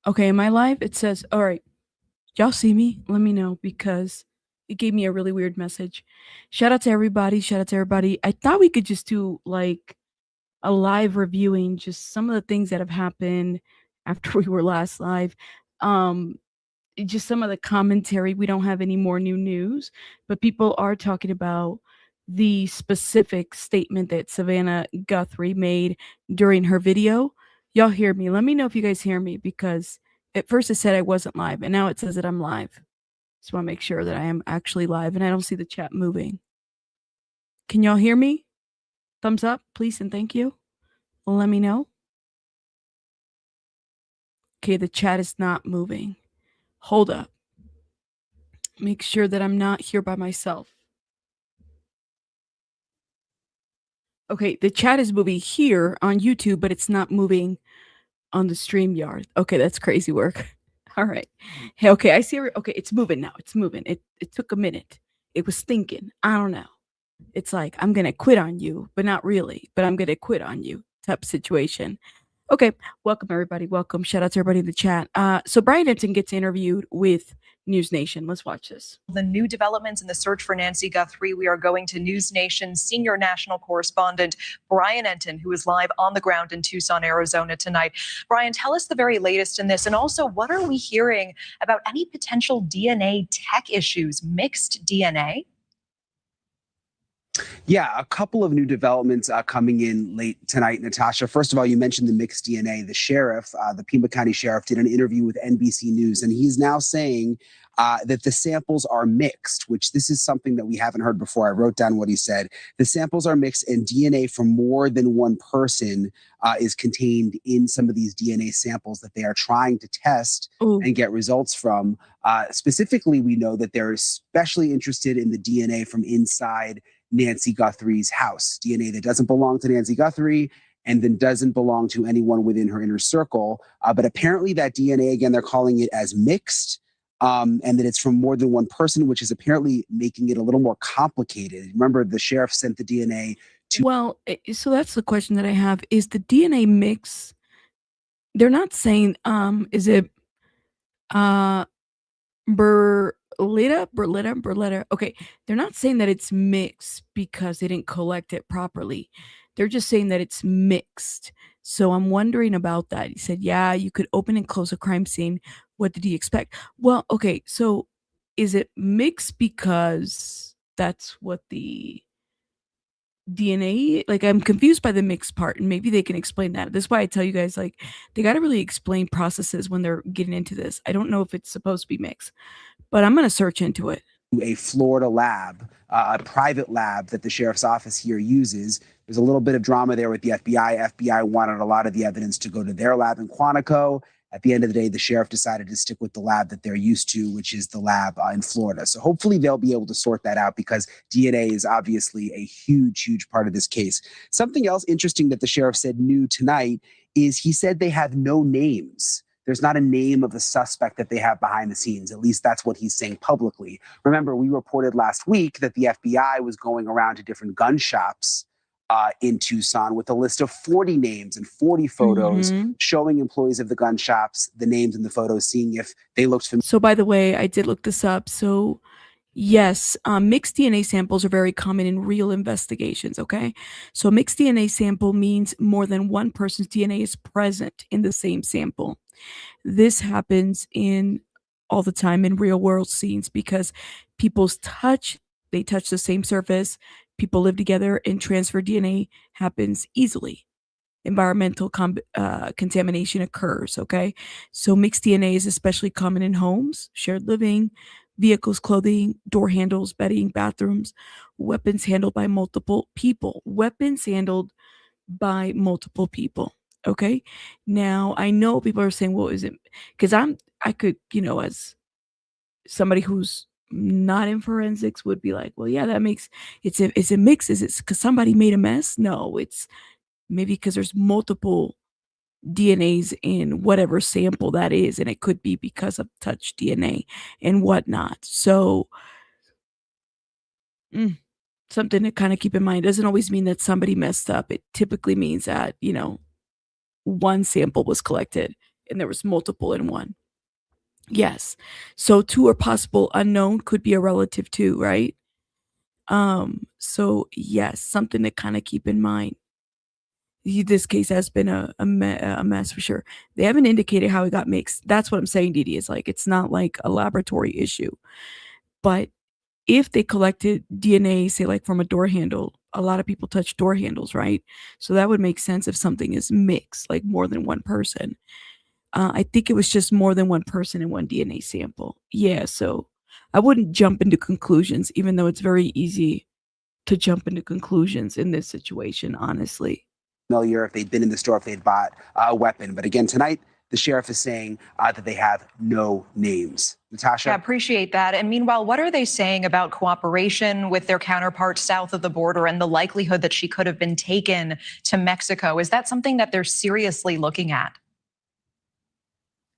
Okay, am I live? It says, all right, y'all see me? Let me know because it gave me a really weird message. Shout out to everybody. Shout out to everybody. I thought we could just do like a live reviewing just some of the things that have happened after we were last live. Um, just some of the commentary. We don't have any more new news, but people are talking about the specific statement that Savannah Guthrie made during her video. Y'all hear me? Let me know if you guys hear me because at first it said I wasn't live and now it says that I'm live. Just want to make sure that I am actually live and I don't see the chat moving. Can y'all hear me? Thumbs up, please, and thank you. Let me know. Okay, the chat is not moving. Hold up. Make sure that I'm not here by myself. Okay, the chat is moving here on YouTube, but it's not moving on the StreamYard. Okay, that's crazy work. All right. Hey, okay, I see. Okay, it's moving now. It's moving. It took a minute. It was thinking. I don't know. It's like I'm gonna quit on you, but not really. But I'm gonna quit on you type situation. Okay, welcome everybody. Welcome. Shout out to everybody in the chat. So Brian Enton gets interviewed with News Nation. Let's watch this. The new developments in the search for Nancy Guthrie. We are going to News Nation's senior national correspondent, Brian Enton, who is live on the ground in Tucson, Arizona tonight. Brian, tell us the very latest in this. And also, what are we hearing about any potential DNA tech issues, mixed DNA? Yeah, a couple of new developments coming in late tonight, Natasha. First of all, you mentioned the mixed DNA. The sheriff, the Pima County Sheriff, did an interview with NBC News, and he's now saying that the samples are mixed, which this is something that we haven't heard before. I wrote down what he said. The samples are mixed, and DNA from more than one person is contained in some of these DNA samples that they are trying to test and get results from. Specifically, we know that they're especially interested in the DNA from inside Nancy Guthrie's house, DNA that doesn't belong to Nancy Guthrie and then doesn't belong to anyone within her inner circle. But apparently that DNA, again, they're calling it as mixed, and that it's from more than one person, which is apparently making it a little more complicated. Remember, the sheriff sent the DNA to... Well, so that's the question that I have. Is the DNA mix, they're not saying, is it Berletta. Okay, they're not saying that it's mixed because they didn't collect it properly. They're just saying that it's mixed. So I'm wondering about that. He said, yeah, you could open and close a crime scene. What did he expect? Well, okay, so is it mixed because that's what the DNA, like I'm confused by the mixed part, and maybe they can explain that. That's why I tell you guys, like, they got to really explain processes when they're getting into this. I don't know if it's supposed to be mixed, but I'm going to search into it. A Florida lab, a private lab that the sheriff's office here uses. There's a little bit of drama there with the FBI. FBI wanted a lot of the evidence to go to their lab in Quantico. At the end of the day, the sheriff decided to stick with the lab that they're used to, which is the lab in Florida. So hopefully they'll be able to sort that out because DNA is obviously a huge, huge part of this case. Something else interesting that the sheriff said new tonight is he said they have no names. There's not a name of the suspect that they have behind the scenes. At least that's what he's saying publicly. Remember, we reported last week that the FBI was going around to different gun shops in Tucson with a list of 40 names and 40 photos showing employees of the gun shops, the names in the photos, seeing if they looked familiar. So by the way, I did look this up. So yes, mixed DNA samples are very common in real investigations, okay? So mixed DNA sample means more than one person's DNA is present in the same sample. This happens in all the time in real world scenes because people's they touch the same surface, people live together, and transfer DNA happens easily. Environmental contamination occurs, okay? So mixed DNA is especially common in homes, shared living, vehicles, clothing, door handles, bedding, bathrooms, weapons handled by multiple people. Okay. Now I know people are saying, well, is it because I could, as somebody who's not in forensics would be like, well, yeah, that makes it's a mix. Is it because somebody made a mess? No, it's maybe because there's multiple DNAs in whatever sample that is, and it could be because of touch DNA and whatnot. So something to kind of keep in mind. It doesn't always mean that somebody messed up. It typically means that, one sample was collected and there was multiple in one. Yes. So two are possible unknown could be a relative too, right? So yes, something to kind of keep in mind. This case has been a mess for sure. They haven't indicated how it got mixed. That's what I'm saying, Didi. Is like it's not like a laboratory issue. But if they collected DNA, say like from a door handle, a lot of people touch door handles, right? So that would make sense if something is mixed, like more than one person. I think it was just more than one person in one DNA sample. Yeah, so I wouldn't jump into conclusions, even though it's very easy to jump into conclusions in this situation, honestly. Familiar if they'd been in the store, if they'd bought a weapon. But again, tonight, the sheriff is saying that they have no names. Natasha? Yeah, appreciate that. And meanwhile, what are they saying about cooperation with their counterparts south of the border and the likelihood that she could have been taken to Mexico? Is that something that they're seriously looking at?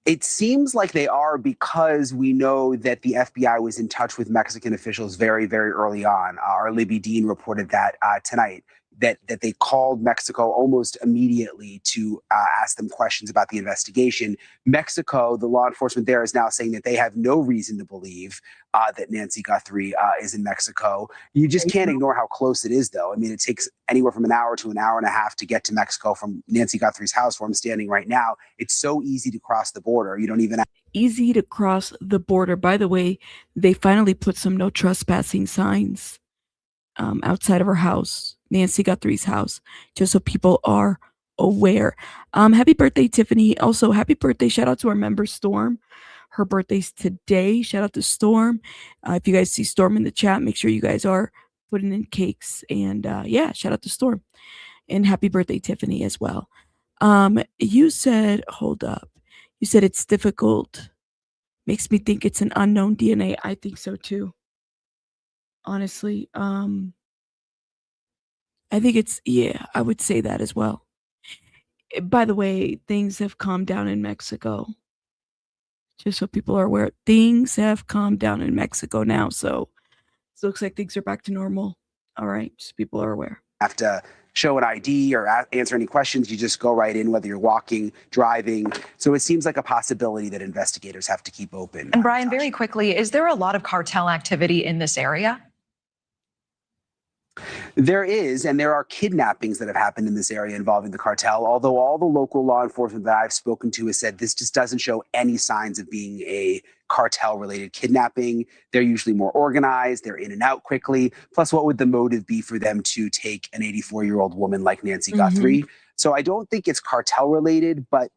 It seems like they are, because we know that the FBI was in touch with Mexican officials very, very early on. Our Libby Dean reported that tonight, that they called Mexico almost immediately to ask them questions about the investigation. Mexico, the law enforcement there, is now saying that they have no reason to believe that Nancy Guthrie is in Mexico. You just can't ignore how close it is, though. I mean, it takes anywhere from an hour to an hour and a half to get to Mexico from Nancy Guthrie's house, where I'm standing right now. It's so easy to cross the border. You don't even have easy to cross the border. By the way, they finally put some no trespassing signs outside of her house, Nancy Guthrie's house, just so people are aware. Happy birthday, Tiffany. Also, happy birthday. Shout out to our member, Storm. Her birthday's today. Shout out to Storm. If you guys see Storm in the chat, make sure you guys are putting in cakes. And yeah, shout out to Storm. And happy birthday, Tiffany, as well. You said, hold up. You said it's difficult. Makes me think it's an unknown DNA. I think so too. Honestly, I think it's, yeah, I would say that as well. By the way, things have calmed down in Mexico. Just so people are aware, things have calmed down in Mexico now. So it looks like things are back to normal. All right, just people are aware. To show an ID or answer any questions. You just go right in, whether you're walking, driving. So it seems like a possibility that investigators have to keep open. And Brian, very quickly, is there a lot of cartel activity in this area? There is, and there are kidnappings that have happened in this area involving the cartel, although all the local law enforcement that I've spoken to has said this just doesn't show any signs of being a cartel-related kidnapping. They're usually more organized, they're in and out quickly. Plus, what would the motive be for them to take an 84-year-old woman like Nancy Guthrie? So I don't think it's cartel-related, but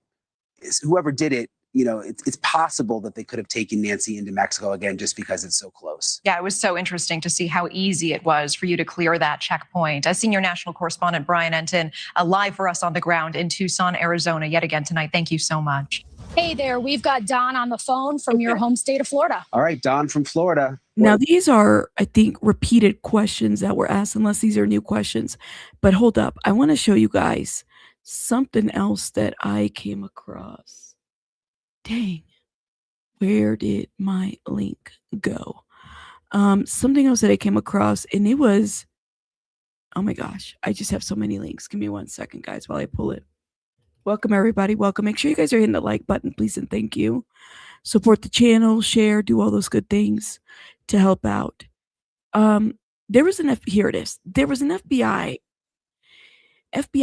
whoever did it, you know, it's possible that they could have taken Nancy into Mexico again just because it's so close. Yeah, it was so interesting to see how easy it was for you to clear that checkpoint. As senior national correspondent Brian Enton, live for us on the ground in Tucson, Arizona, yet again tonight. Thank you so much. Hey there, we've got Don on the phone from your home state of Florida. All right, Don from Florida. Now, these are, I think, repeated questions that were asked, unless these are new questions. But hold up, I want to show you guys something else that I came across. Dang, where did my link go? Something else that I came across, and it was, oh my gosh, I just have so many links. Give me 1 second, guys, while I pull it. Welcome, everybody. Welcome. Make sure you guys are hitting the like button, please, and thank you. Support the channel, share, do all those good things to help out. There was here it is. There was an FBI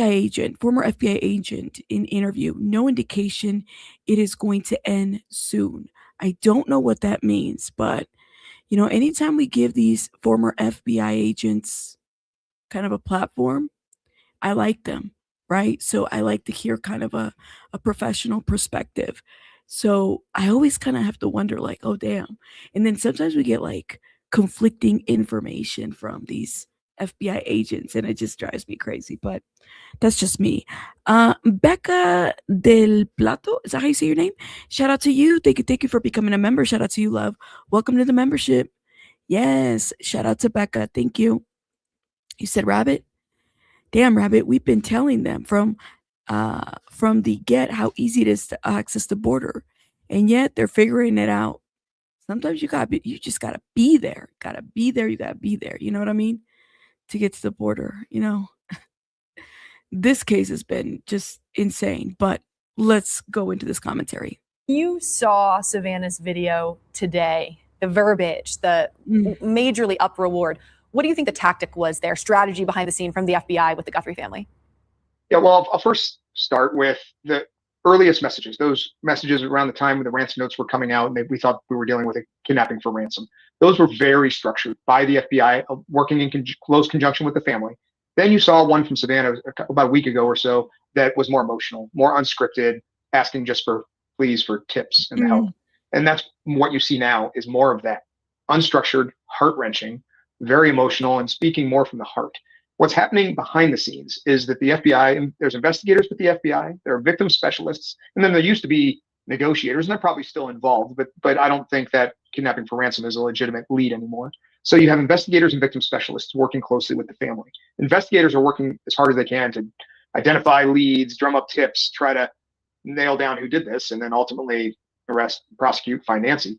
agent, former FBI agent in interview. No indication it is going to end soon. I don't know what that means, but you know, anytime we give these former FBI agents kind of a platform, I like them, right? So I like to hear kind of a professional perspective. So I always kind of have to wonder, like, oh, damn. And then sometimes we get like conflicting information from these FBI agents, and it just drives me crazy. But that's just me. Becca Del Plato, is that how you say your name? Shout out to you. Thank you for becoming a member. Shout out to you, love. Welcome to the membership. Yes, shout out to Becca. Thank you. You said Rabbit? Damn, Rabbit, we've been telling them from the get how easy it is to access the border, and yet they're figuring it out. Sometimes you just gotta be there. Gotta be there. You gotta be there. You know what I mean? To get to the border. You know, this case has been just insane. But Let's go into this commentary. You saw Savannah's video today, the verbiage, the majorly up reward. What do you think the tactic was there, strategy behind the scene from the FBI with the Guthrie family? Yeah, well, I'll first start with the earliest messages, those messages around the time when the ransom notes were coming out, and we thought we were dealing with a kidnapping for ransom. Those were very structured by the FBI, working in close conjunction with the family. Then you saw one from Savannah about a week ago or so that was more emotional, more unscripted, asking just for pleas for tips and help. And that's what you see now is more of that unstructured, heart-wrenching, very emotional, and speaking more from the heart. What's happening behind the scenes is that the FBI, and there's investigators with the FBI, there are victim specialists, and then there used to be negotiators, and they're probably still involved, but I don't think that kidnapping for ransom is a legitimate lead anymore. So you have investigators and victim specialists working closely with the family. Investigators are working as hard as they can to identify leads, drum up tips, try to nail down who did this, and then ultimately arrest, prosecute, find Nancy.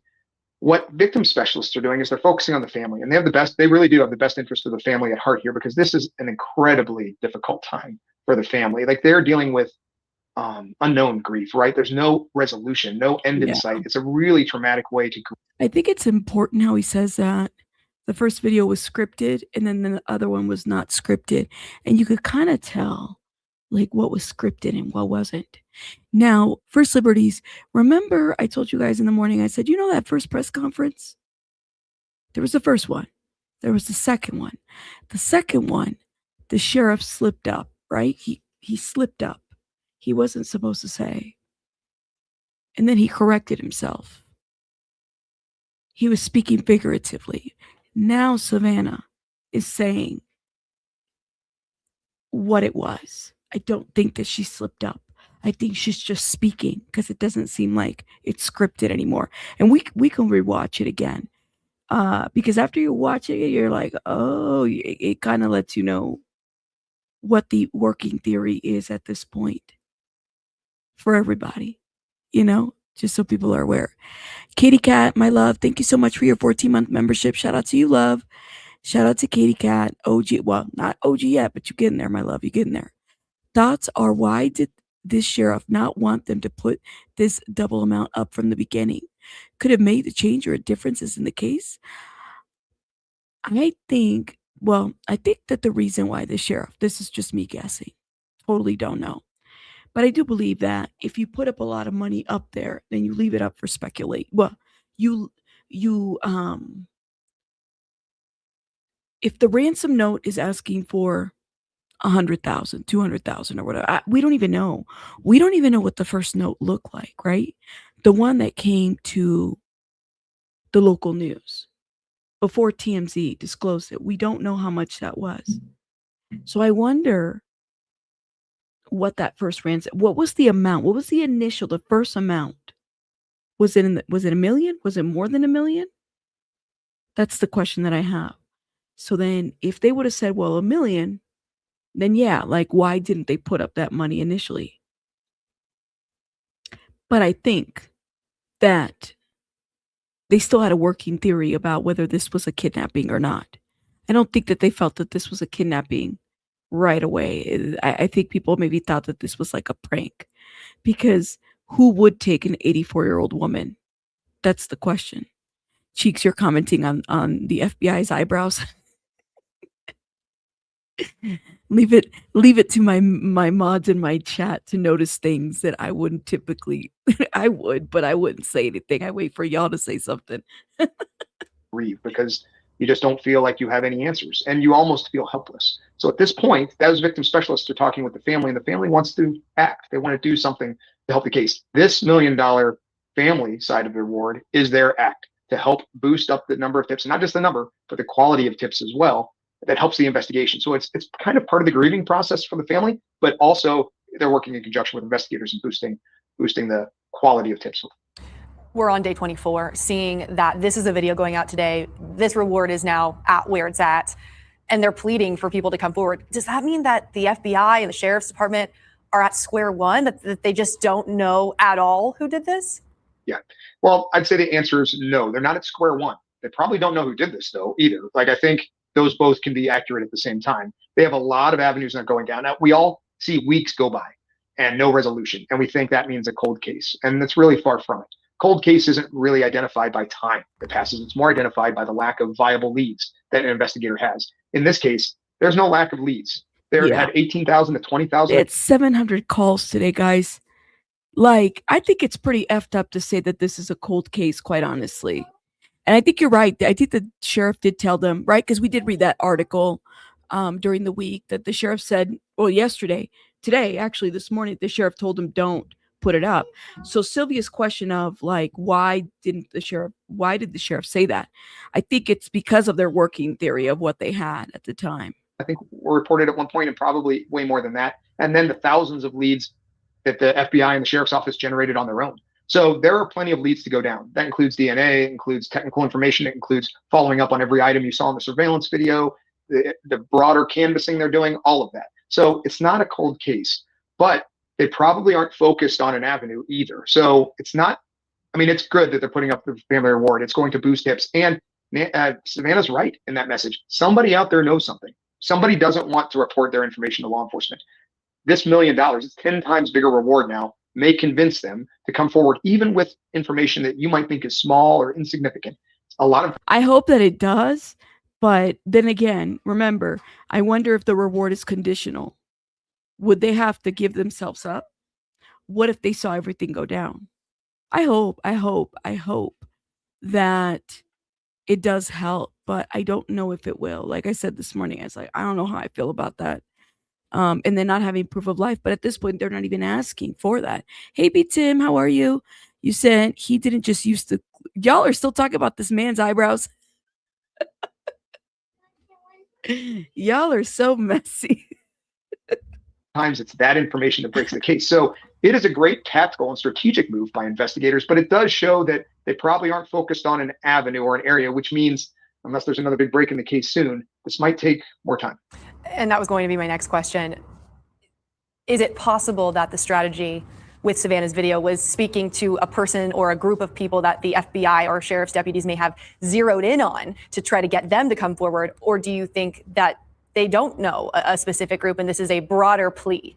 What victim specialists are doing is they're focusing on the family, and they really do have the best interest of the family at heart here, because this is an incredibly difficult time for the family. Like, they're dealing with unknown grief, right? There's no resolution, no end in sight. It's a really traumatic way to grieve. I think it's important how he says that the first video was scripted and then the other one was not scripted, and you could kind of tell like what was scripted and what wasn't. Now, First Liberties, remember I told you guys in the morning, I said, you know that first press conference? There was the first one. There was the second one. The second one, the sheriff slipped up, right? He slipped up. He wasn't supposed to say. And then he corrected himself. He was speaking figuratively. Now Savannah is saying what it was. I don't think that she slipped up. I think she's just speaking because it doesn't seem like it's scripted anymore. And we can rewatch it again. Because after you watch it, you're like, oh, it kind of lets you know what the working theory is at this point for everybody, you know, just so people are aware. Katie Cat, my love, thank you so much for your 14-month membership. Shout out to you, love. Shout out to Katie Cat, OG. Well, not OG yet, but you're getting there, my love. You're getting there. Thoughts are, why did this sheriff not want them to put this double amount up from the beginning? Could have made the change or differences in the case. I think that the reason why the sheriff, this is just me guessing, totally don't know. But I do believe that if you put up a lot of money up there, then you leave it up for speculate. Well, if the ransom note is asking for 100,000, 200,000 or whatever, we don't even know. We don't even know what the first note looked like, right? The one that came to the local news before TMZ disclosed it. We don't know how much that was. So I wonder what that first ransom, what was the amount? What was the first amount? Was it $1 million? Was it more than $1 million? That's the question that I have. So then if they would have said, well, $1 million, then yeah, like, why didn't they put up that money initially? But I think that they still had a working theory about whether this was a kidnapping or not. I don't think that they felt that this was a kidnapping right away. I think people maybe thought that this was like a prank, because who would take an 84-year-old woman? That's the question. Cheeks, you're commenting on the FBI's eyebrows. leave it to my mods in my chat to notice things that I wouldn't typically. I would, but I wouldn't say anything. I wait for y'all to say something. Because you just don't feel like you have any answers, and you almost feel helpless. So at this point, those victim specialists are talking with the family, and the family wants to act. They want to do something to help the case. This $1 million family side of the reward is their act to help boost up the number of tips, and not just the number, but the quality of tips as well. That helps the investigation. So it's kind of part of the grieving process for the family, but also they're working in conjunction with investigators and boosting the quality of tips. We're on day 24, seeing that this is a video going out today. This reward is now at where it's at, and they're pleading for people to come forward. Does that mean that the FBI and the sheriff's department are at square one, that they just don't know at all who did this? Yeah. Well, I'd say the answer is no. They're not at square one. They probably don't know who did this, though, either. Like, I think those both can be accurate at the same time. They have a lot of avenues that are going down. Now, we all see weeks go by. and no resolution. And we think that means a cold case. And that's really far from it. Cold case isn't really identified by time that passes. It's more identified by the lack of viable leads that an investigator has. In this case, there's no lack of leads. There had 18,000 to 20,000. It's 700 calls today, guys. Like, I think it's pretty effed up to say that this is a cold case, quite honestly. And I think you're right. I think the sheriff did tell them, right? Because we did read that article during the week that the sheriff said, well, today, actually, this morning, the sheriff told them don't put it up. So Sylvia's question of like, why did the sheriff say that? I think it's because of their working theory of what they had at the time. I think were reported at one point, and probably way more than that. And then the thousands of leads that the FBI and the sheriff's office generated on their own. So there are plenty of leads to go down. That includes DNA, it includes technical information, it includes following up on every item you saw in the surveillance video, the broader canvassing they're doing, all of that. So it's not a cold case, but they probably aren't focused on an avenue either. So it's not, I mean, it's good that they're putting up the family reward. It's going to boost hips. And Savannah's right in that message. Somebody out there knows something. Somebody doesn't want to report their information to law enforcement. This $1 million, it's 10 times bigger reward now, may convince them to come forward, even with information that you might think is small or insignificant. A lot of. I hope that it does. But then again, remember, I wonder if the reward is conditional. Would they have to give themselves up? What if they saw everything go down? I hope that it does help, but I don't know if it will. Like I said this morning, I was like, I don't know how I feel about that. And then not having proof of life. But at this point, they're not even asking for that. Hey, B. Tim, how are you? You said he didn't just use the. Y'all are still talking about this man's eyebrows. Y'all are so messy. Times it's that information that breaks the case. So it is a great tactical and strategic move by investigators, but it does show that they probably aren't focused on an avenue or an area, which means unless there's another big break in the case soon, this might take more time. And that was going to be my next question. Is it possible that the strategy with Savannah's video was speaking to a person or a group of people that the FBI or sheriff's deputies may have zeroed in on to try to get them to come forward? Or do you think that they don't know a specific group and this is a broader plea?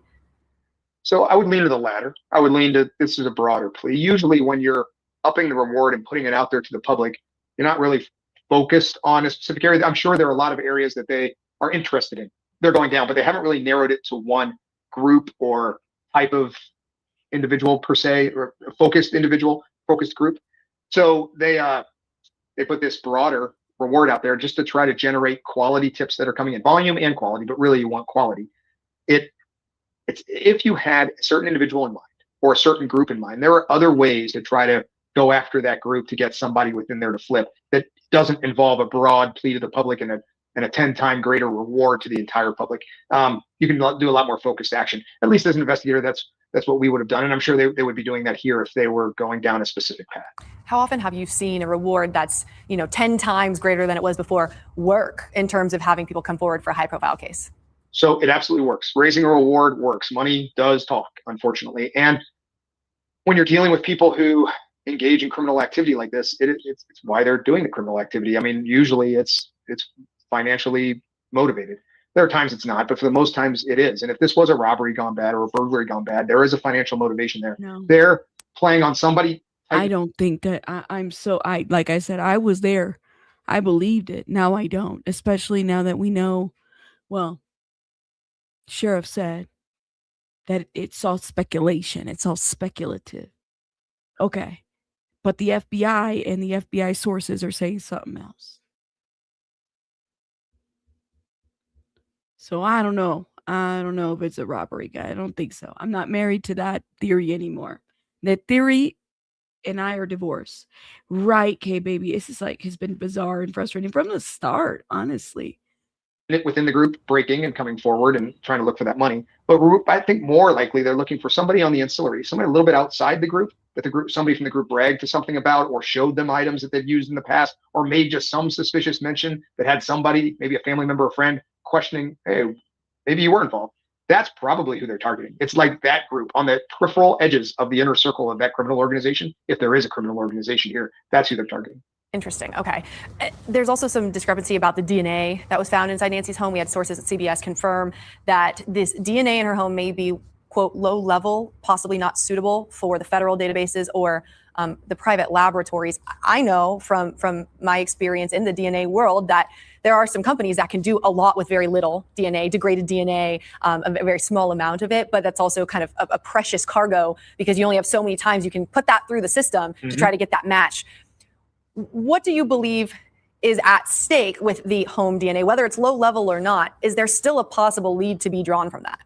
So I would lean to the latter. I would lean to this is a broader plea. Usually when you're upping the reward and putting it out there to the public, you're not really focused on a specific area. I'm sure there are a lot of areas that they are interested in. They're going down, but they haven't really narrowed it to one group or type of individual per se, or a focused group. So they put this broader reward out there just to try to generate quality tips that are coming in, volume and quality, but really you want quality. It's if you had a certain individual in mind or a certain group in mind, there are other ways to try to go after that group to get somebody within there to flip that doesn't involve a broad plea to the public and a 10-time greater reward to the entire public. You can do a lot more focused action. At least as an investigator, that's what we would have done. And I'm sure they would be doing that here if they were going down a specific path. How often have you seen a reward that's 10 times greater than it was before work in terms of having people come forward for a high profile case? So it absolutely works. Raising a reward works. Money does talk, unfortunately. And when you're dealing with people who engage in criminal activity like this, it's why they're doing the criminal activity. I mean, usually it's financially motivated. There are times it's not, but for the most times it is. And if this was a robbery gone bad or a burglary gone bad, there is a financial motivation there. No. They're playing on somebody. I don't think that like I said, I was there. I believed it. Now I don't, especially now that we know, well, sheriff said that it's all speculation. It's all speculative. Okay. But the FBI and the FBI sources are saying something else. So I don't know. I don't know if it's a robbery guy. I don't think so. I'm not married to that theory anymore. That theory and I are divorced. Right, K-Baby. It's just like has been bizarre and frustrating from the start, honestly. Within the group breaking and coming forward and trying to look for that money. But I think more likely they're looking for somebody on the ancillary, somebody a little bit outside the group, that the group, somebody from the group bragged to something about or showed them items that they've used in the past or made just some suspicious mention that had somebody, maybe a family member or friend, questioning, hey, maybe you were involved. That's probably who they're targeting. It's like that group on the peripheral edges of the inner circle of that criminal organization. If there is a criminal organization here, that's who they're targeting. Interesting. Okay. There's also some discrepancy about the DNA that was found inside Nancy's home. We had sources at CBS confirm that this DNA in her home may be quote, low level, possibly not suitable for the federal databases or the private laboratories. I know from my experience in the DNA world that there are some companies that can do a lot with very little DNA, degraded DNA, a very small amount of it, but that's also kind of a precious cargo because you only have so many times you can put that through the system to try to get that match. What do you believe is at stake with the home DNA, whether it's low level or not? Is there still a possible lead to be drawn from that?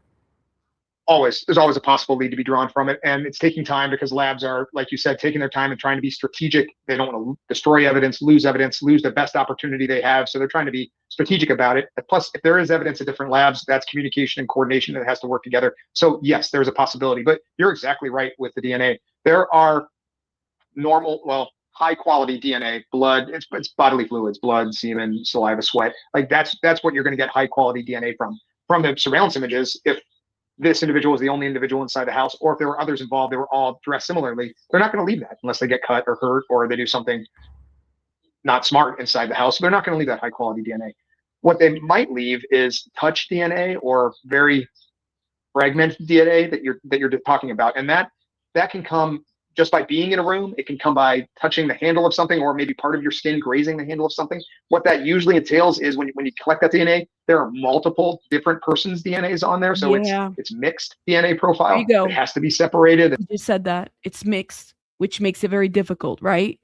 There's always a possible lead to be drawn from it. And it's taking time because labs are, like you said, taking their time and trying to be strategic. They don't want to destroy evidence, lose the best opportunity they have. So they're trying to be strategic about it. Plus, if there is evidence at different labs, that's communication and coordination that has to work together. So yes, there's a possibility, but you're exactly right with the DNA. There are high quality DNA, blood, it's bodily fluids, blood, semen, saliva, sweat. Like that's what you're going to get high quality DNA from. From the surveillance images, if this individual was the only individual inside the house, or if there were others involved, they were all dressed similarly, they're not going to leave that unless they get cut or hurt or they do something not smart inside the house. So they're not going to leave that high quality DNA. What they might leave is touch DNA or very fragmented DNA that you're talking about. And that can come just by being in a room. It can come by touching the handle of something or maybe part of your skin grazing the handle of something. What that usually entails is when you collect that DNA, there are multiple different persons' DNAs on there. So it's mixed DNA profile. There you go. It has to be separated. You just said that. It's mixed, which makes it very difficult, right?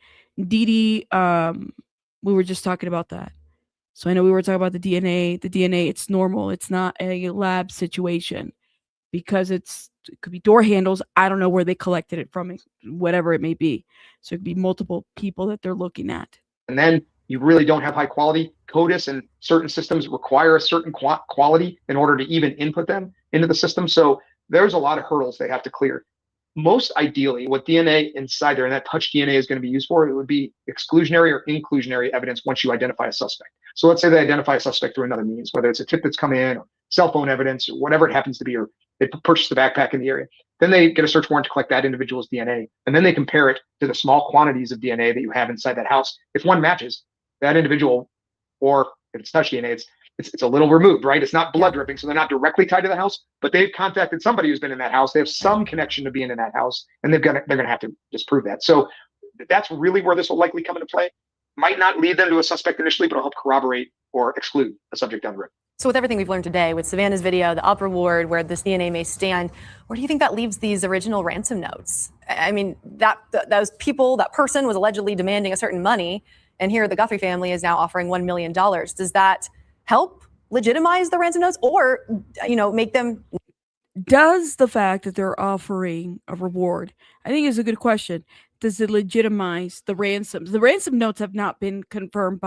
Didi, we were just talking about that. So I know we were talking about the DNA. The DNA, it's normal. It's not a lab situation because it could be door handles. I don't know where they collected it from, whatever it may be. So it could be multiple people that they're looking at. And then you really don't have high quality. CODIS and certain systems require a certain quality in order to even input them into the system. So there's a lot of hurdles they have to clear. Most ideally, what DNA inside there and that touch DNA is going to be used for, it would be exclusionary or inclusionary evidence once you identify a suspect. So let's say they identify a suspect through another means, whether it's a tip that's come in, or cell phone evidence, or whatever it happens to be, or they purchase the backpack in the area. Then they get a search warrant to collect that individual's DNA. And then they compare it to the small quantities of DNA that you have inside that house. If one matches, that individual, or if it's touch DNA, it's a little removed, right? It's not blood dripping, so they're not directly tied to the house, but they've contacted somebody who's been in that house. They have some connection to being in that house, and they're going to have to disprove that. So that's really where this will likely come into play. Might not lead them to a suspect initially, but it'll help corroborate or exclude a subject down the road. So with everything we've learned today, with Savannah's video, the up reward, where this DNA may stand, where do you think that leaves these original ransom notes? I mean, those people, that person was allegedly demanding a certain money, and here the Guthrie family is now offering $1 million. Does that help legitimize the ransom notes, or make them? Does the fact that they're offering a reward, I think, is a good question. Does it legitimize the ransoms? The ransom notes have not been confirmed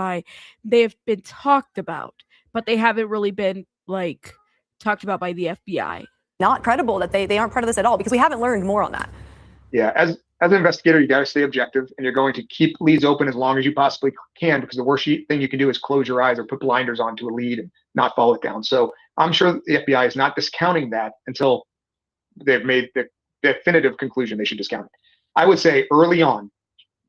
they have been talked about, but they haven't really been talked about by the FBI. Not credible that they aren't part of this at all, because we haven't learned more on that. Yeah, as an investigator, you got to stay objective, and you're going to keep leads open as long as you possibly can, because the worst thing you can do is close your eyes or put blinders onto a lead and not follow it down. So I'm sure the FBI is not discounting that until they've made the definitive conclusion they should discount it. I would say early on,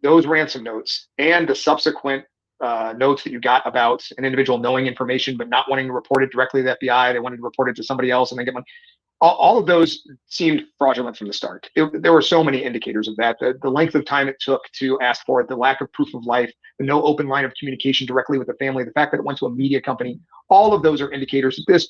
those ransom notes and the subsequent notes that you got about an individual knowing information but not wanting to report it directly to the FBI, they wanted to report it to somebody else and then get money. All of those seemed fraudulent from the start. There were so many indicators of that. The length of time it took to ask for it, the lack of proof of life, the no open line of communication directly with the family, the fact that it went to a media company, all of those are indicators that this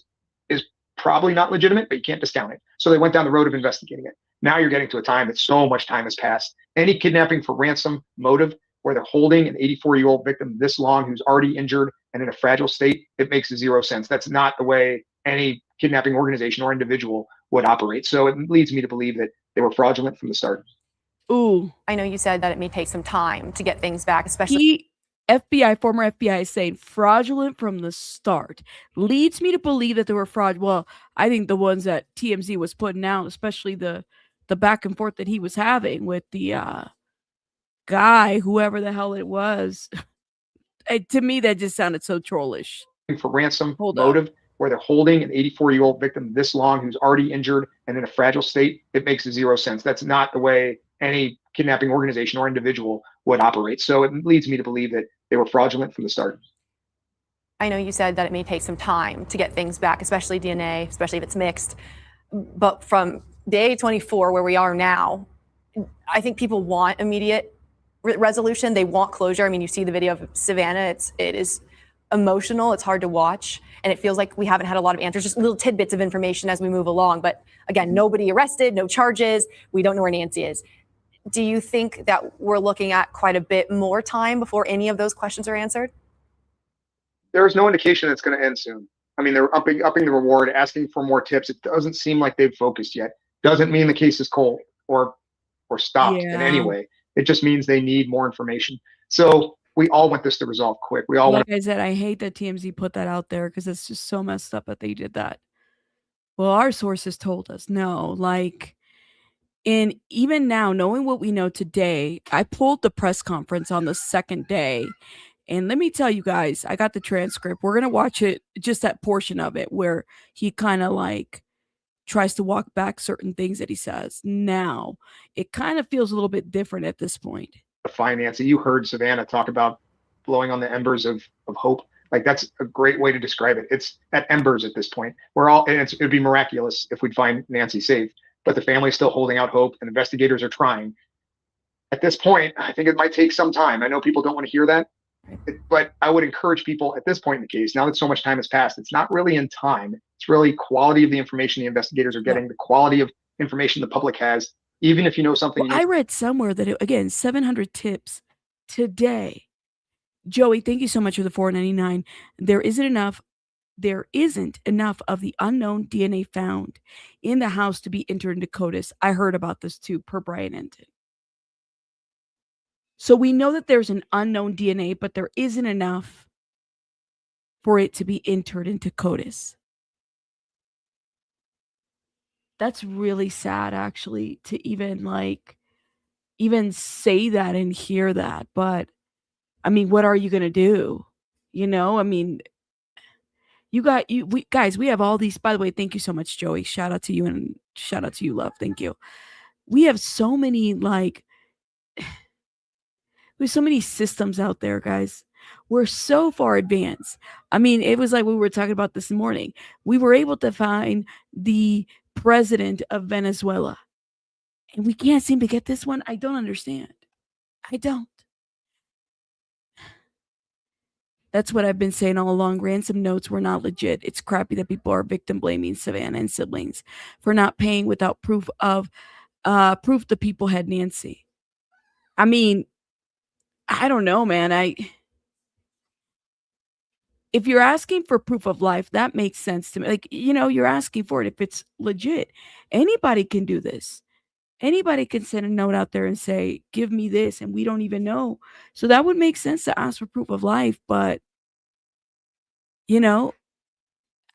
is probably not legitimate, but you can't discount it. So they went down the road of investigating it. Now you're getting to a time that so much time has passed. Any kidnapping for ransom motive, where they're holding an 84-year-old victim this long who's already injured and in a fragile state, it makes zero sense. That's not the way any kidnapping organization or individual would operate. So it leads me to believe that they were fraudulent from the start. Ooh. I know you said that it may take some time to get things back, especially. Former FBI is saying fraudulent from the start. Leads me to believe that they were fraud. Well, I think the ones that TMZ was putting out, especially the back and forth that he was having with the guy, whoever the hell it was. To me, that just sounded so trollish. For ransom motive, where they're holding an 84-year-old victim this long who's already injured and in a fragile state, it makes zero sense. That's not the way any kidnapping organization or individual would operate. So it leads me to believe that they were fraudulent from the start. I know you said that it may take some time to get things back, especially DNA, especially if it's mixed. But from day 24, where we are now, I think people want immediate resolution. They want closure. I mean, you see the video of Savannah. It is emotional. It's hard to watch, and it feels like we haven't had a lot of answers. Just little tidbits of information as we move along. But again, nobody arrested, no charges. We don't know where Nancy is. Do you think that we're looking at quite a bit more time before any of those questions are answered? There is no indication it's going to end soon. I mean, they're upping the reward, asking for more tips. It doesn't seem like they've focused yet. Doesn't mean the case is cold or stopped in any Yeah. way. It just means they need more information. So we all want this to resolve quick. We all want. Like I said, I hate that TMZ put that out there because it's just so messed up that they did that. Well, our sources told us no, like, and even now, knowing what we know today, I pulled the press conference on the second day. And let me tell you guys, I got the transcript. We're going to watch it, just that portion of it where he kind of like tries to walk back certain things that he says. Now, it kind of feels a little bit different at this point. Finance. You heard Savannah talk about blowing on the embers of hope. Like, that's a great way to describe it. It's at embers at this point. It'd be miraculous if we'd find Nancy safe, but the family's still holding out hope and investigators are trying. At this point, I think it might take some time. I know people don't want to hear that, but I would encourage people at this point in the case, now that so much time has passed, it's not really in time. It's really quality of the information the investigators are getting, the quality of information the public has. Even if you know something. Well, I read somewhere that, again, 700 tips today. Joey, thank you so much for the $4.99. There isn't enough of the unknown DNA found in the house to be entered into CODIS. I heard about this too, per Brian Enton. So we know that there's an unknown DNA, but there isn't enough for it to be entered into CODIS. That's really sad, actually, to even say that and hear that. But I mean, what are you going to do? You know, I mean, guys, we have all these, by the way, thank you so much, Joey. Shout out to you and shout out to you, love. Thank you. We have so many, there's so many systems out there, guys. We're so far advanced. I mean, it was like we were talking about this morning. We were able to find the president of Venezuela, and we can't seem to get this one. I don't understand. I don't. That's what I've been saying all along. Ransom notes were not legit. It's crappy that people are victim blaming Savannah and siblings for not paying without proof the people had Nancy. I mean, I don't know, man. If you're asking for proof of life, that makes sense to me. Like, you know, you're asking for it if it's legit. Anybody can do this. Anybody can send a note out there and say, give me this, and we don't even know. So that would make sense to ask for proof of life. But, you know,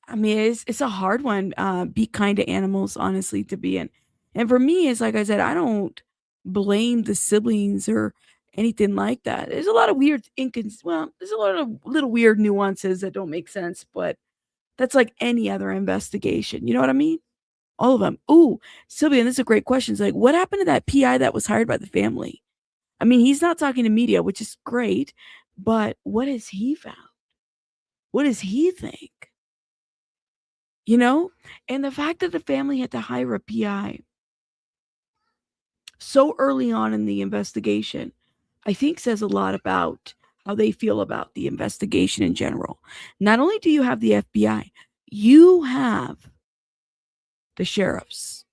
I mean, it's a hard one. Be kind to animals, honestly, to be in. And for me, it's like I said, I don't blame the siblings or anything like that. There's a lot of weird there's a lot of little weird nuances that don't make sense, but that's like any other investigation. You know what I mean? All of them. Ooh, Sylvia, and this is a great question. It's like, what happened to that PI that was hired by the family? I mean, he's not talking to media, which is great, but what has he found? What does he think? You know? And the fact that the family had to hire a PI so early on in the investigation, I think says a lot about how they feel about the investigation in general. Not only do you have the FBI, you have the sheriffs.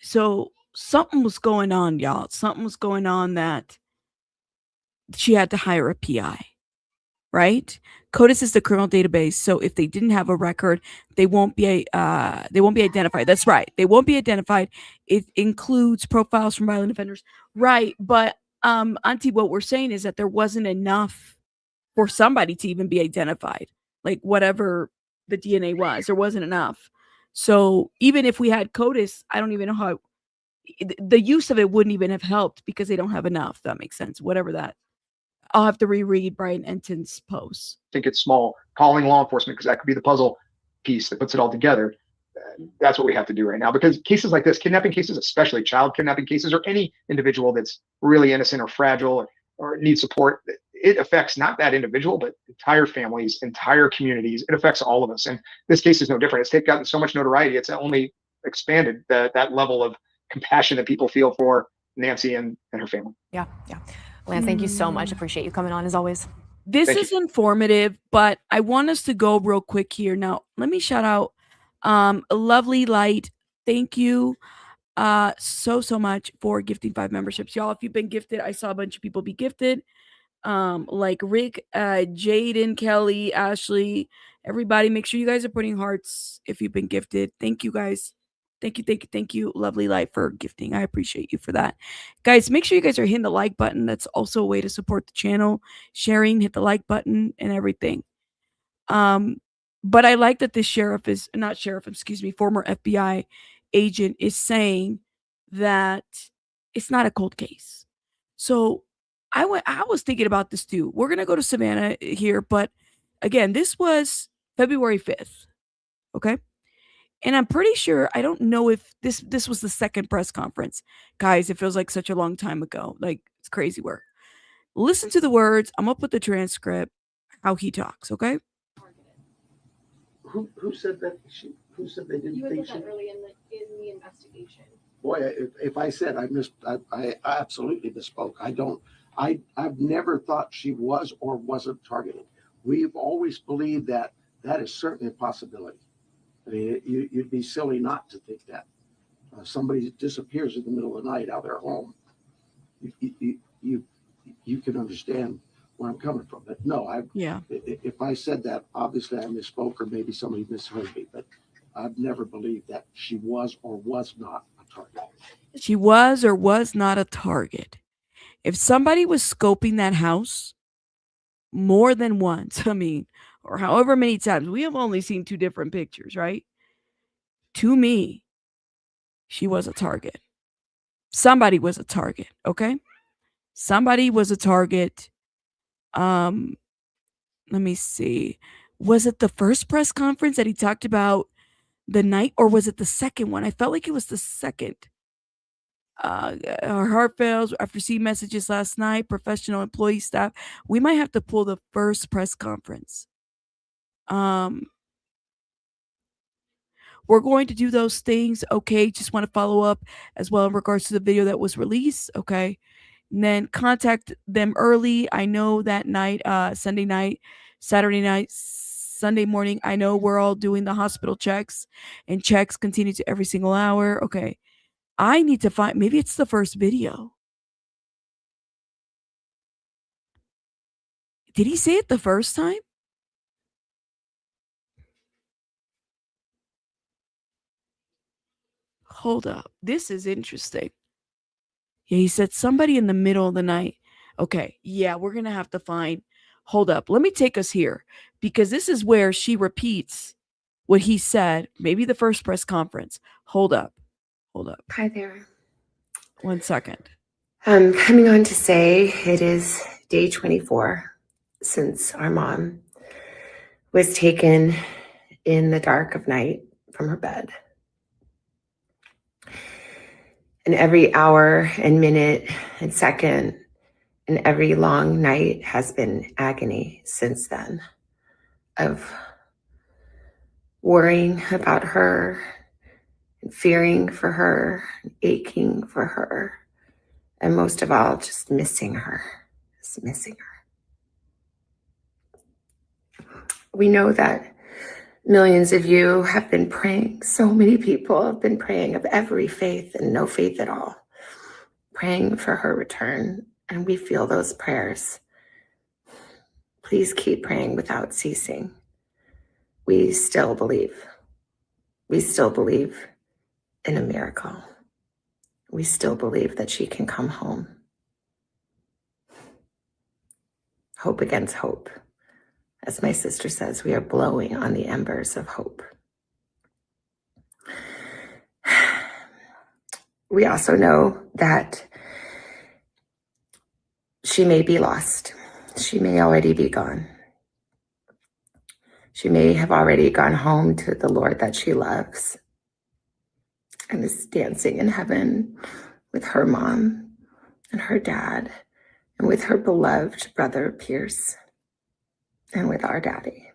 So something was going on, y'all. Something was going on that she had to hire a PI, right? CODIS is the criminal database. So if they didn't have a record, they won't be identified. That's right. They won't be identified. It includes profiles from violent offenders. Right. But Auntie, what we're saying is that there wasn't enough for somebody to even be identified. Like whatever the DNA was, there wasn't enough. So even if we had CODIS, I don't even know how the use of it wouldn't even have helped because they don't have enough. That makes sense. Whatever that. I'll have to reread Brian Enton's post. I think it's small. Calling law enforcement, because that could be the puzzle piece that puts it all together. That's what we have to do right now, because cases like this, kidnapping cases, especially child kidnapping cases, or any individual that's really innocent or fragile or needs support, it affects not that individual, but entire families, entire communities. It affects all of us. And this case is no different. It's gotten so much notoriety. It's only expanded that level of compassion that people feel for Nancy and her family. Yeah. Lance, thank you so much. Appreciate you coming on as always. This is informative, but I want us to go real quick here. Now, let me shout out a Lovely Light. Thank you so much for gifting 5 memberships. Y'all, if you've been gifted, I saw a bunch of people be gifted. Like Rick, Jaden, Kelly, Ashley, everybody. Make sure you guys are putting hearts if you've been gifted. Thank you guys. Thank you, Lovely Light, for gifting. I appreciate you for that. Guys, make sure you guys are hitting the like button. That's also a way to support the channel. Sharing, hit the like button and everything. But I like that this former FBI agent is saying that it's not a cold case. So I was thinking about this too. We're going to go to Savannah here, but again, this was February 5th. Okay? And I'm pretty sure, I don't know if this was the second press conference. Guys, it feels like such a long time ago. Like, it's crazy work. Listen to the words. I'm going to put the transcript, how he talks, okay? Who said that? Who said they didn't think she? Early in the investigation. Boy, if I said I absolutely misspoke. I've never thought she was or wasn't targeted. We've always believed that is certainly a possibility. I mean, you'd be silly not to think that. Somebody disappears in the middle of the night out of their home. You can understand where I'm coming from. But no, if I said that, obviously I misspoke, or maybe somebody misheard me. But I've never believed that she was or was not a target. She was or was not a target. If somebody was scoping that house more than once, or however many times, we have only seen 2 different pictures, right? To me, she was a target. Somebody was a target, okay? Somebody was a target. Let me see. Was it the first press conference that he talked about the night, or was it the second one? I felt like it was the second. Our heart fails after seeing messages last night. Professional employee staff. We might have to pull the first press conference. We're going to do those things. Okay. Just want to follow up as well in regards to the video that was released. Okay. And then contact them early. I know that night, Sunday night, Saturday night, Sunday morning, I know we're all doing the hospital checks, and checks continue to every single hour. Okay. I need to find, maybe it's the first video. Did he say it the first time? Hold up. This is interesting. Yeah, he said somebody in the middle of the night. Okay. Yeah, we're going to have to find. Hold up. Let me take us here, because this is where she repeats what he said, maybe the first press conference. Hold up. Hi there. 1 second. I'm coming on to say it is day 24 since our mom was taken in the dark of night from her bed. And every hour and minute and second and every long night has been agony since then, of worrying about her and fearing for her, and aching for her, and most of all, just missing her, We know that millions of you have been praying. So many people have been praying, of every faith and no faith at all, praying for her return. And we feel those prayers. Please keep praying without ceasing. We still believe. We still believe in a miracle. We still believe that she can come home. Hope against hope. As my sister says, we are blowing on the embers of hope. We also know that she may be lost. She may already be gone. She may have already gone home to the Lord that she loves and is dancing in heaven with her mom and her dad and with her beloved brother, Pierce, and with our daddy.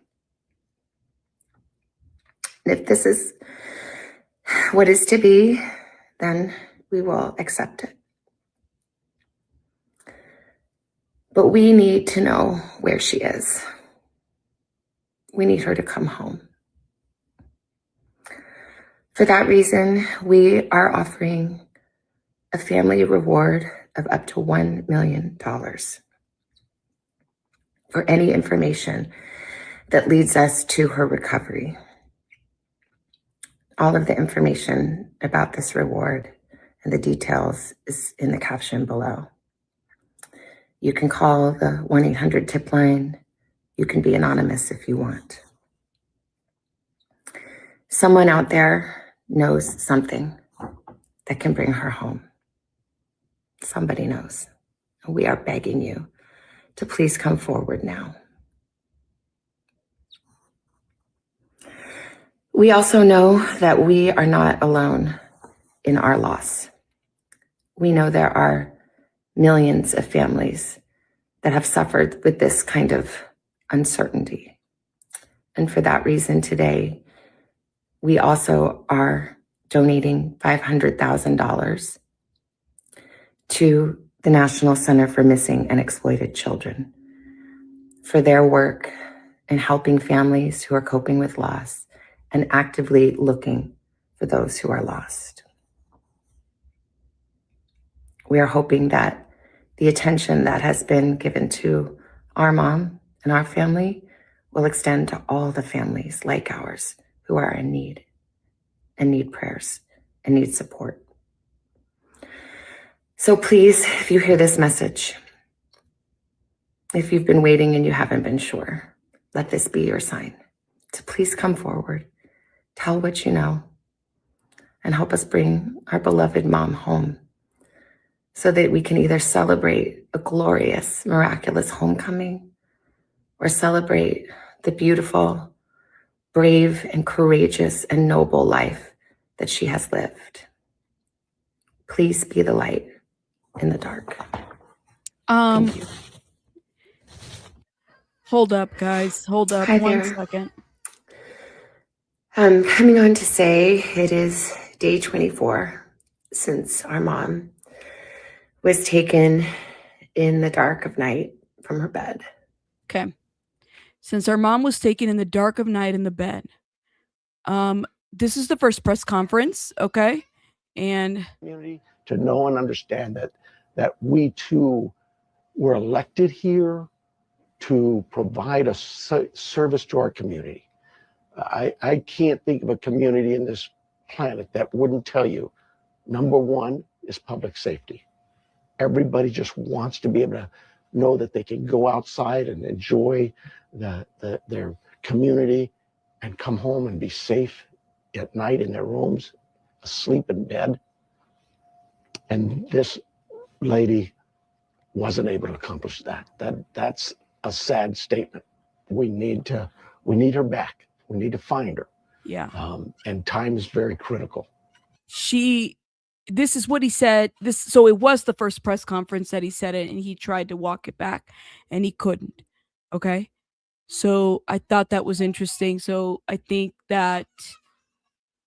And if this is what is to be, then we will accept it. But we need to know where she is. We need her to come home. For that reason, we are offering a family reward of up to $1 million for any information that leads us to her recovery. All of the information about this reward and the details is in the caption below. You can call the 1-800-TIP line. You can be anonymous if you want. Someone out there knows something that can bring her home. Somebody knows. We are begging you to please come forward now. We also know that we are not alone in our loss. We know there are millions of families that have suffered with this kind of uncertainty. And for that reason today, we also are donating $500,000 to the National Center for Missing and Exploited Children for their work in helping families who are coping with loss and actively looking for those who are lost. We are hoping that the attention that has been given to our mom and our family will extend to all the families like ours who are in need and need prayers and need support. So please, if you hear this message, if you've been waiting and you haven't been sure, let this be your sign to please come forward, tell what you know, and help us bring our beloved mom home so that we can either celebrate a glorious, miraculous homecoming or celebrate the beautiful, brave, and courageous and noble life that she has lived. Please be the light in the dark. Thank you. Hold up, guys. Hold up. Hi 1 there. second. I'm coming on to say it is day 24 since our mom was taken in the dark of night from her bed. Okay. Since our mom was taken in the dark of night in the bed. This is the first press conference, okay? And Community to know and understand that we too were elected here to provide a service to our community. I can't think of a community in this planet that wouldn't tell you, number one is public safety. Everybody just wants to be able to know that they can go outside and enjoy their community and come home and be safe at night in their rooms, asleep in bed. And this lady wasn't able to accomplish that. That's a sad statement. We need her back. We need to find her. yeah. And time is very critical. This is what he said. So it was the first press conference that he said it, and he tried to walk it back and he couldn't. Okay. So I thought that was interesting. So I think that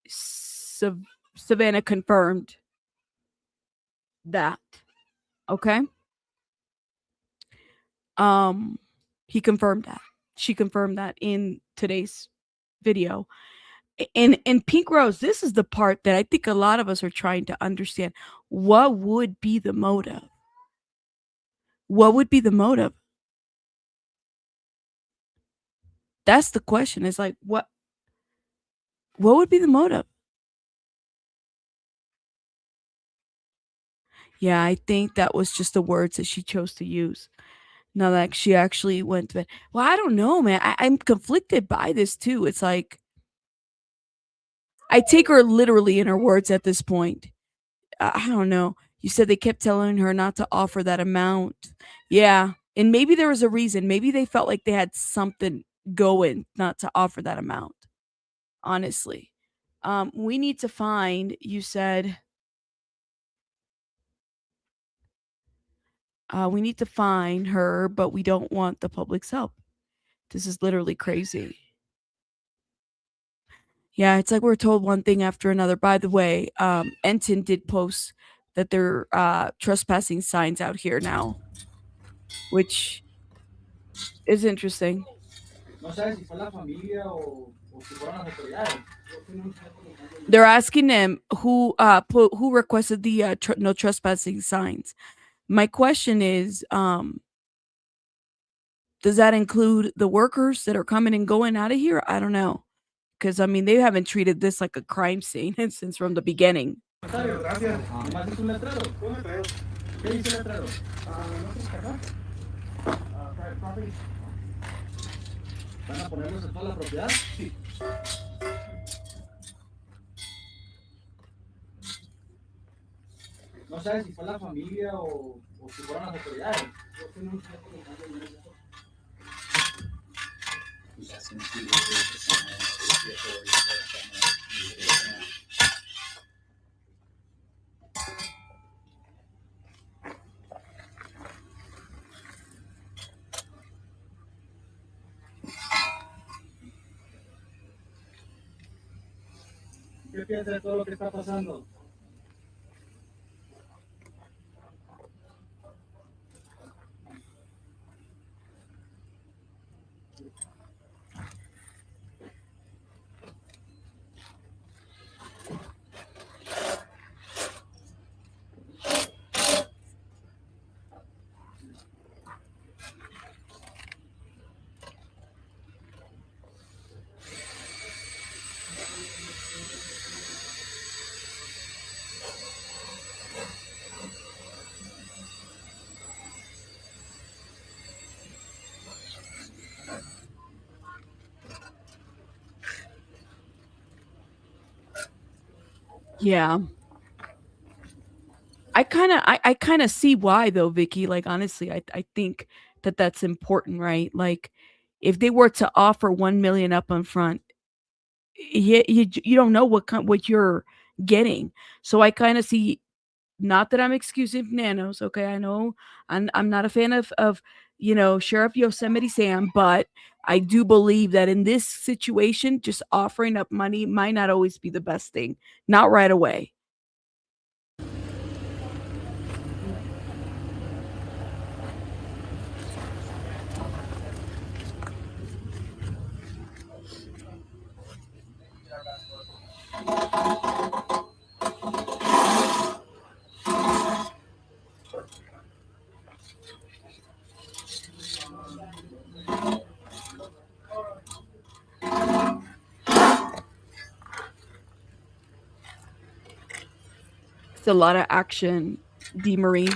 Savannah confirmed that. Okay. He confirmed that. She confirmed that in today's video. And Pink Rose, this is the part that I think a lot of us are trying to understand. What would be the motive? What would be the motive? That's the question. It's like, what would be the motive? Yeah, I think that was just the words that she chose to use. Now that she actually went to bed. Well, I don't know, man. I'm conflicted by this too. It's like, I take her literally in her words at this point. I don't know. You said they kept telling her not to offer that amount. Yeah. And maybe there was a reason. Maybe they felt like they had something going not to offer that amount. Honestly. We need to find, you said, We need to find her, but we don't want the public's help. This is literally crazy. Yeah, it's like we're told one thing after another. By the way, Enton did post that there are trespassing signs out here now, which is interesting. They're asking them who requested the no trespassing signs. My question is, does that include the workers that are coming and going out of here? I don't know. Because, I mean, they haven't treated this like a crime scene since from the beginning. No sabes si fue la familia o si fueron las autoridades. ¿Qué piensas de todo lo que está pasando? Yeah. I kind of see why though, Vicky. Like honestly, I think that that's important, right? Like if they were to offer 1 million up in front, you don't know what you're getting. So I kind of see, not that I'm excusing Nanos, okay? I know I'm not a fan of Sheriff Yosemite Sam, but I do believe that in this situation, just offering up money might not always be the best thing. Not right away. It's a lot of action, D. Marie.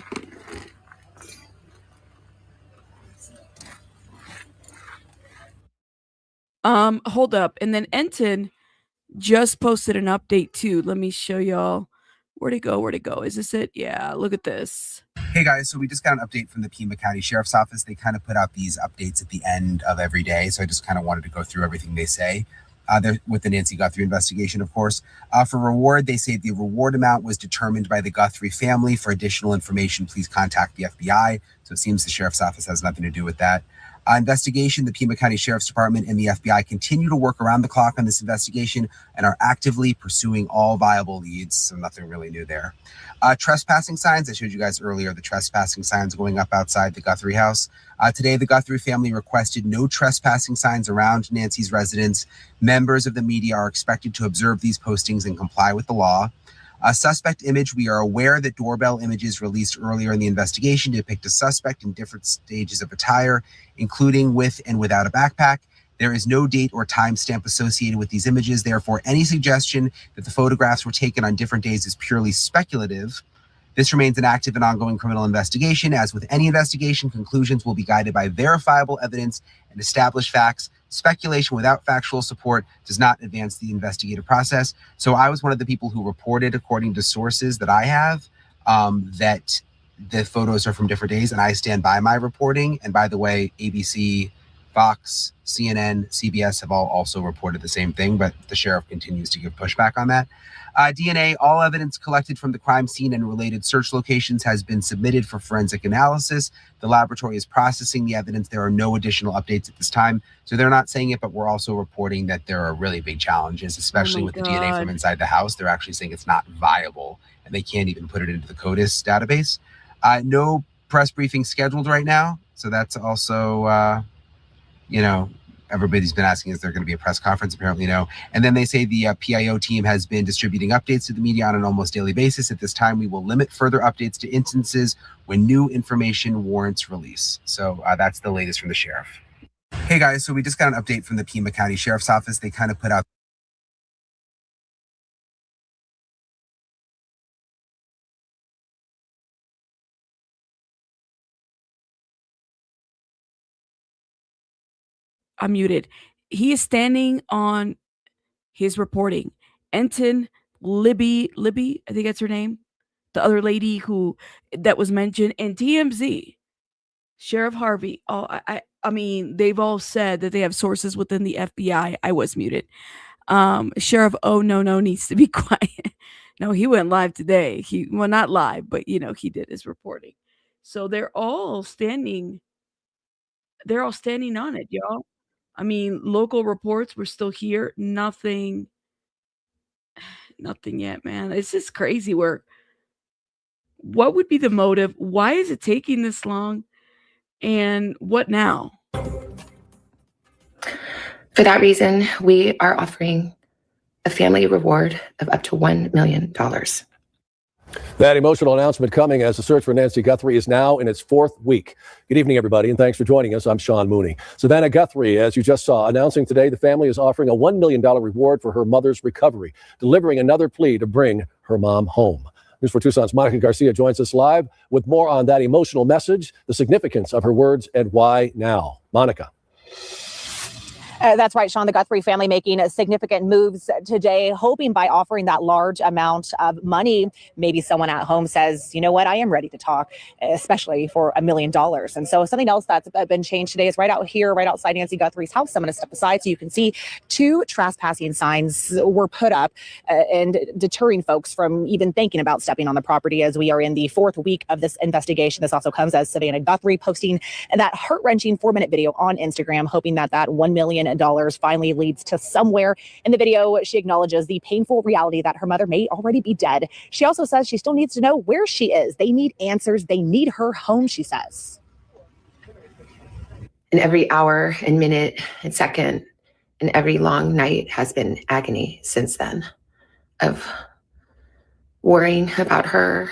Hold up. And then Enton just posted an update too. Let me show y'all. Where'd it go? Where'd it go? Is this it? Yeah, look at this. Hey guys, so we just got an update from the Pima County Sheriff's Office. They kind of put out these updates at the end of every day, so I just kind of wanted to go through everything they say. They're with the Nancy Guthrie investigation, of course. For reward, they say the reward amount was determined by the Guthrie family. For additional information, please contact the FBI. So it seems the Sheriff's Office has nothing to do with that. Investigation, the Pima County Sheriff's Department and the FBI continue to work around the clock on this investigation and are actively pursuing all viable leads, so nothing really new there. Trespassing signs, I showed you guys earlier, the trespassing signs going up outside the Guthrie house. Today, the Guthrie family requested no trespassing signs around Nancy's residence. Members of the media are expected to observe these postings and comply with the law. A suspect image, we are aware that doorbell images released earlier in the investigation depict a suspect in different stages of attire, including with and without a backpack. There is no date or timestamp associated with these images. Therefore, any suggestion that the photographs were taken on different days is purely speculative. This remains an active and ongoing criminal investigation. As with any investigation, conclusions will be guided by verifiable evidence and established facts. Speculation without factual support does not advance the investigative process. So I was one of the people who reported, according to sources that I have, that the photos are from different days, and I stand by my reporting. And by the way, ABC Fox, CNN, CBS have all also reported the same thing, but the sheriff continues to give pushback on that. DNA, all evidence collected from the crime scene and related search locations has been submitted for forensic analysis. The laboratory is processing the evidence. There are no additional updates at this time. So they're not saying it, but we're also reporting that there are really big challenges, especially with the DNA from inside the house. They're actually saying it's not viable and they can't even put it into the CODIS database. No press briefing scheduled right now. So that's also, everybody's been asking, is there going to be a press conference? Apparently no. And then they say the PIO team has been distributing updates to the media on an almost daily basis. At this time, we will limit further updates to instances when new information warrants release. So that's the latest from the sheriff. Hey guys, so we just got an update from the Pima County Sheriff's Office. They kind of put out I'm muted. He is standing on his reporting. Enton Libby, I think that's her name. The other lady that was mentioned in TMZ. Sheriff Harvey. I mean, they've all said that they have sources within the FBI. I was muted. Sheriff, oh no, needs to be quiet. No, he went live today. Well, not live, but he did his reporting. So they're all standing on it, y'all. I mean, local reports were still here. Nothing yet, man. It's just crazy work. What would be the motive? Why is it taking this long? And what now? For that reason, we are offering a family reward of up to $1 million. That emotional announcement coming as the search for Nancy Guthrie is now in its 4th week. Good evening, everybody, and thanks for joining us. I'm Sean Mooney. Savannah Guthrie, as you just saw, announcing today the family is offering a $1 million reward for her mother's recovery, delivering another plea to bring her mom home. News 4 Tucson's Monica Garcia joins us live with more on that emotional message, the significance of her words, and why now. Monica. That's right, Sean. The Guthrie family making significant moves today, hoping by offering that large amount of money, maybe someone at home says, you know what, I am ready to talk, especially for $1 million. And so something else that's been changed today is right out here, right outside Nancy Guthrie's house. I'm going to step aside so you can see 2 trespassing signs were put up and deterring folks from even thinking about stepping on the property as we are in the 4th week of this investigation. This also comes as Savannah Guthrie posting that heart-wrenching 4-minute video on Instagram, hoping that $1 million finally leads to somewhere. In the video, she acknowledges the painful reality that her mother may already be dead. She also says she still needs to know where she is. They need answers. They need her home, she says. And every hour and minute and second and every long night has been agony since then, of worrying about her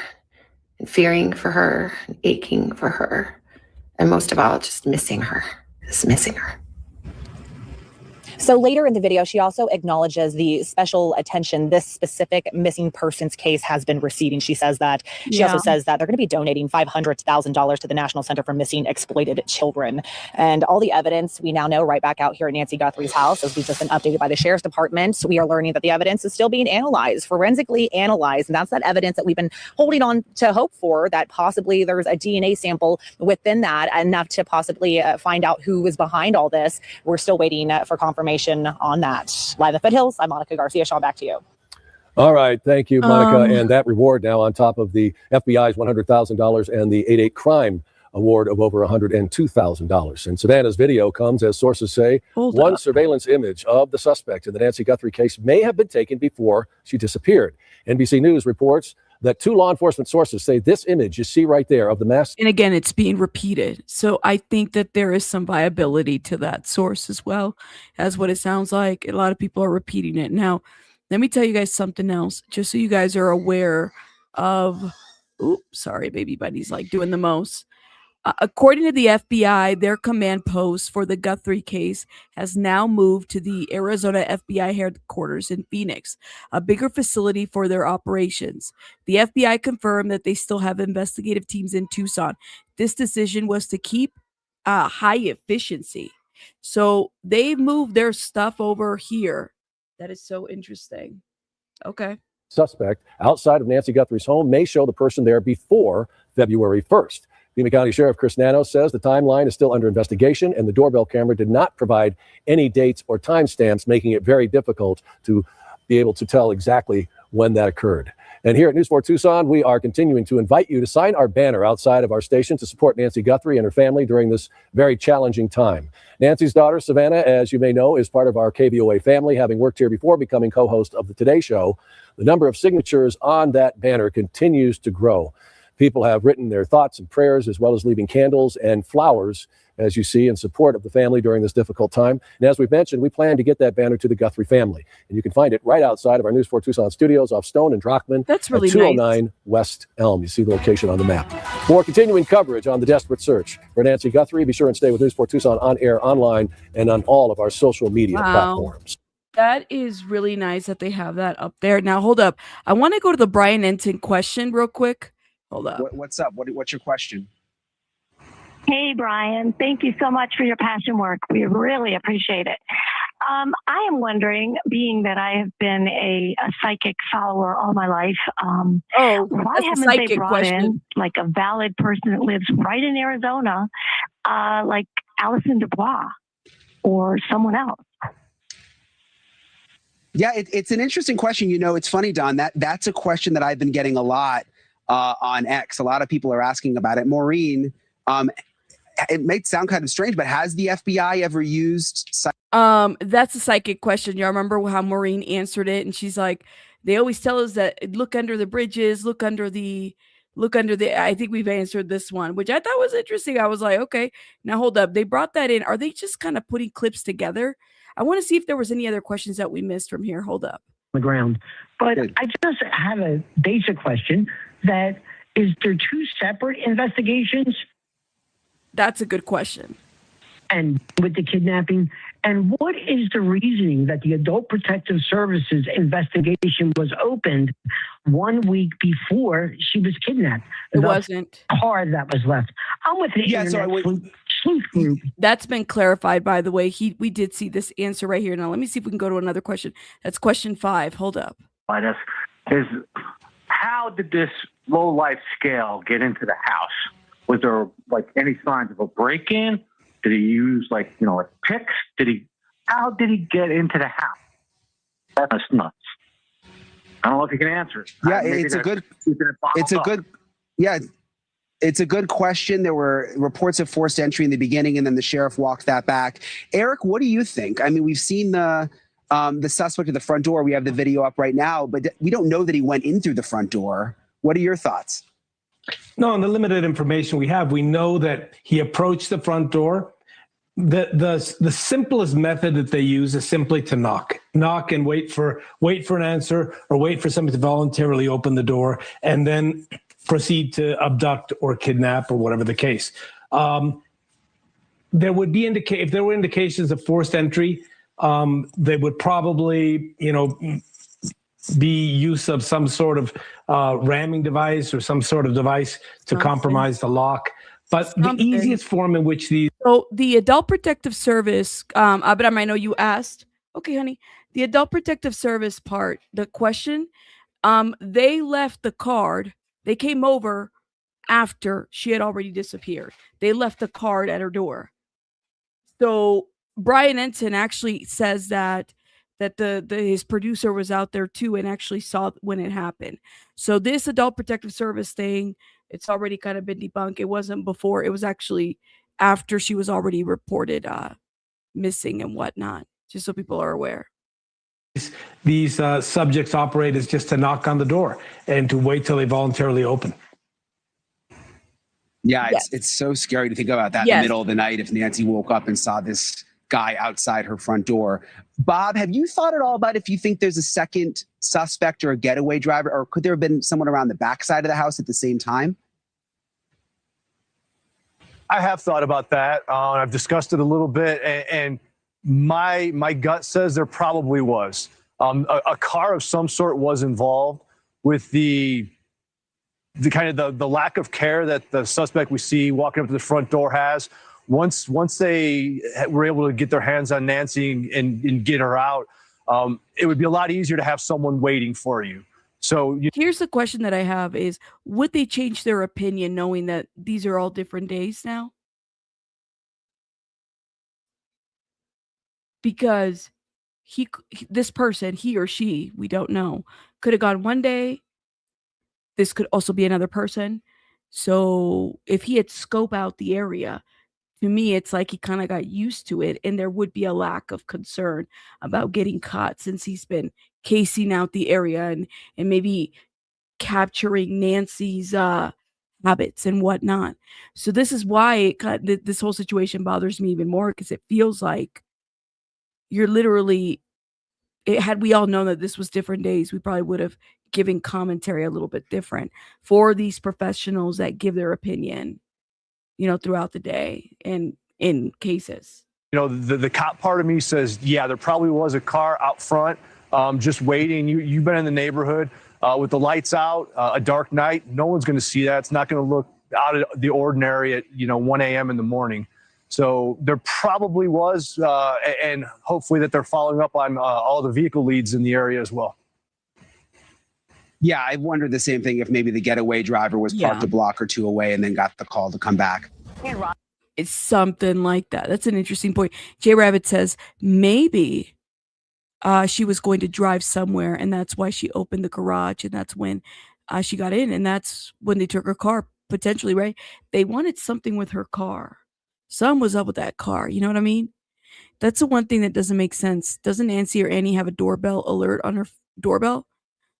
and fearing for her and aching for her. And most of all, just missing her. So later in the video, she also acknowledges the special attention this specific missing persons case has been receiving. She says that she also says that they're going to be donating $500,000 to the National Center for Missing Exploited Children. And all the evidence we now know right back out here at Nancy Guthrie's house, as we've just been updated by the Sheriff's Department, we are learning that the evidence is still being analyzed, forensically analyzed. And that's that evidence that we've been holding on to hope for, that possibly there's a DNA sample within that enough to possibly find out who was behind all this. We're still waiting for confirmation on that. Live at Foothills, I'm Monica Garcia. Sean, back to you. All right. Thank you, Monica. And that reward now on top of the FBI's $100,000 and the 8/8 crime award of over $102,000. And Savannah's video comes, as sources say, one surveillance image of the suspect in the Nancy Guthrie case may have been taken before she disappeared. NBC News reports that 2 law enforcement sources say this image you see right there of the mask. And again, it's being repeated. So I think that there is some viability to that source as well, as what it sounds like. A lot of people are repeating it. Now, let me tell you guys something else, just so you guys are aware of, oops, sorry, baby buddy's like doing the most. According to the FBI, their command post for the Guthrie case has now moved to the Arizona FBI headquarters in Phoenix, a bigger facility for their operations. The FBI confirmed that they still have investigative teams in Tucson. This decision was to keep high efficiency. So they've moved their stuff over here. That is so interesting. Okay. Suspect outside of Nancy Guthrie's home may show the person there before February 1st. Pima County Sheriff Chris Nanos says the timeline is still under investigation and the doorbell camera did not provide any dates or timestamps, making it very difficult to be able to tell exactly when that occurred. And here at News 4 Tucson, we are continuing to invite you to sign our banner outside of our station to support Nancy Guthrie and her family during this very challenging time. Nancy's daughter, Savannah, as you may know, is part of our KVOA family, having worked here before becoming co-host of the Today Show. The number of signatures on that banner continues to grow. People have written their thoughts and prayers, as well as leaving candles and flowers, as you see, in support of the family during this difficult time. And as we've mentioned, we plan to get that banner to the Guthrie family. And you can find it right outside of our News 4 Tucson studios off Stone and Drockman. That's really at 209 nice. West Elm. You see the location on the map. For continuing coverage on the desperate search for Nancy Guthrie, be sure and stay with News 4 Tucson on air, online, and on all of our social media platforms. That is really nice that they have that up there. Now, hold up. I want to go to the Brian Enton question real quick. Hold up. What's up? What's your question? Hey, Brian. Thank you so much for your passion work. We really appreciate it. I am wondering, being that I have been a psychic follower all my life, why haven't they brought in like a valid person that lives right in Arizona, like Alison Dubois or someone else? Yeah, it's an interesting question. You know, it's funny, Don, that's a question that I've been getting a lot on X. A lot of people are asking about it. Maureen, it may sound kind of strange, but has the FBI ever used that's a psychic question. Y'all remember how Maureen answered it? And she's like, they always tell us that look under the bridges, look under the, I think we've answered this one, which I thought was interesting. I was like, okay, now hold up. They brought that in. Are they just kind of putting clips together? I want to see if there was any other questions that we missed from here. Hold up. The ground. But I just have a basic question that is there two separate investigations? That's a good question. And with the kidnapping, and what is the reasoning that the Adult Protective Services investigation was opened 1 week before she was kidnapped? It wasn't. Car that was left. I'm with the internet sleuth group. That's been clarified, by the way. We did see this answer right here. Now, let me see if we can go to another question. That's question 5. Hold up. Is how did this low life scale get into the house? Was there like any signs of a break-in? Did he use like picks? How did he get into the house? That's nuts. I don't know if you can answer it. Yeah, it's a good question. There were reports of forced entry in the beginning, and then the sheriff walked that back. Eric, what do you think? I mean, we've seen the suspect at the front door. We have the video up right now, but we don't know that he went in through the front door. What are your thoughts? No, in the limited information we have, we know that he approached the front door. The simplest method that they use is simply to knock and wait for an answer, or wait for somebody to voluntarily open the door and then proceed to abduct or kidnap or whatever the case. There would be if there were indications of forced entry, they would probably be use of some sort of ramming device or some sort of device to compromise the lock. But the easiest form in which these... So the Adult Protective Service, Abram, I know you asked. Okay, honey. The Adult Protective Service part, the question, they left the card. They came over after she had already disappeared. They left the card at her door. So Brian Enton actually says that his producer was out there too and actually saw when it happened. So this Adult Protective Service thing, it's already kind of been debunked. It wasn't before. It was actually after she was already reported missing and whatnot, just so people are aware. These subjects operate as just to knock on the door and to wait till they voluntarily open. Yeah, it's so scary to think about that in the middle of the night if Nancy woke up and saw this guy outside her front door. Bob, have you thought at all about if you think there's a second suspect or a getaway driver, or could there have been someone around the backside of the house at the same time? I have thought about that. I've discussed it a little bit, and my gut says there probably was. A car of some sort was involved with the kind of the lack of care that the suspect we see walking up to the front door has. Once they were able to get their hands on Nancy and get her out, it would be a lot easier to have someone waiting for you. So here's the question that I have is, would they change their opinion knowing that these are all different days now? Because this person, he or she, we don't know, could have gone one day. This could also be another person. So if he had scope out the area, to me, it's like he kind of got used to it, and there would be a lack of concern about getting caught since he's been casing out the area and maybe capturing Nancy's habits and whatnot. So this is why this whole situation bothers me even more, because it feels like you're literally. Had we all known that this was different days, we probably would have given commentary a little bit different for these professionals that give their opinion, throughout the day and in cases. The cop part of me says, yeah, there probably was a car out front just waiting. You've been in the neighborhood with the lights out, a dark night. No one's going to see that. It's not going to look out of the ordinary at 1 a.m. in the morning. So there probably was, and hopefully that they're following up on all the vehicle leads in the area as well. Yeah, I wondered the same thing, if maybe the getaway driver was parked a block or two away and then got the call to come back. It's something like that. That's an interesting point. J Rabbit says maybe she was going to drive somewhere, and that's why she opened the garage, and that's when she got in, and that's when they took her car, potentially, right? They wanted something with her car. Something was up with that car. You know what I mean? That's the one thing that doesn't make sense. Doesn't Nancy or Annie have a doorbell alert on her doorbell?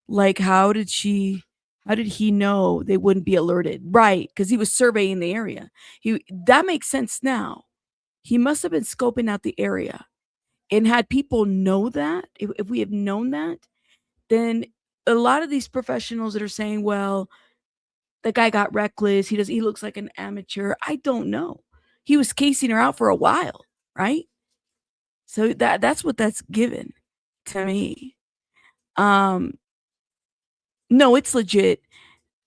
Like, how did he know they wouldn't be alerted? Right, because he was surveying the area. That makes sense now. He must have been scoping out the area. And had people know that, if we have known that, then a lot of these professionals that are saying, well, the guy got reckless, he looks like an amateur. I don't know. He was casing her out for a while, right? So that's what that's given to me. No, it's legit.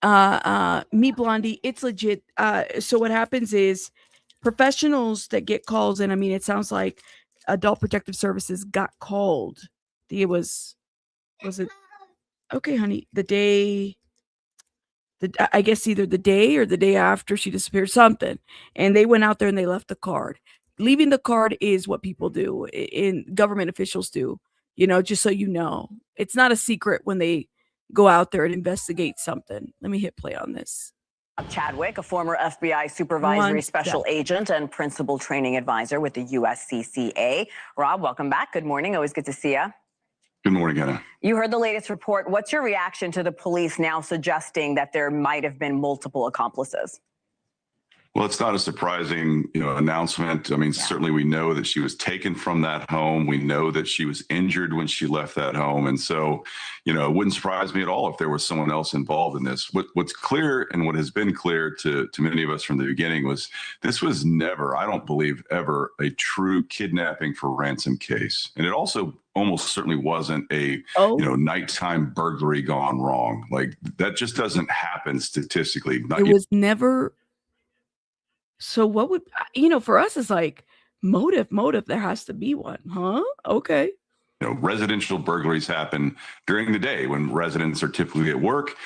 Me Blondie, it's legit. So what happens is professionals that get calls, and I mean, it sounds like Adult Protective Services got called. Was it okay, honey? I guess either the day or the day after she disappeared, something. And they went out there and they left the card. Leaving the card is what people do, in government officials do, just so you know. It's not a secret when they go out there and investigate something. Let me hit play on this. Chadwick, a former FBI supervisory special agent and principal training advisor with the USCCA. Rob, welcome back. Good morning. Always good to see you. Good morning, Anna. You heard the latest report. What's your reaction to the police now suggesting that there might have been multiple accomplices? Well, it's not a surprising, announcement. I mean, certainly we know that she was taken from that home. We know that she was injured when she left that home. And so, it wouldn't surprise me at all if there was someone else involved in this. What's clear, and what has been clear to many of us from the beginning, was this was never, I don't believe ever, a true kidnapping for ransom case. And it also almost certainly wasn't a nighttime burglary gone wrong. Like, that just doesn't happen statistically. It was never. So what would, for us, it's like motive, there has to be one, huh? Okay. Residential burglaries happen during the day when residents are typically at work.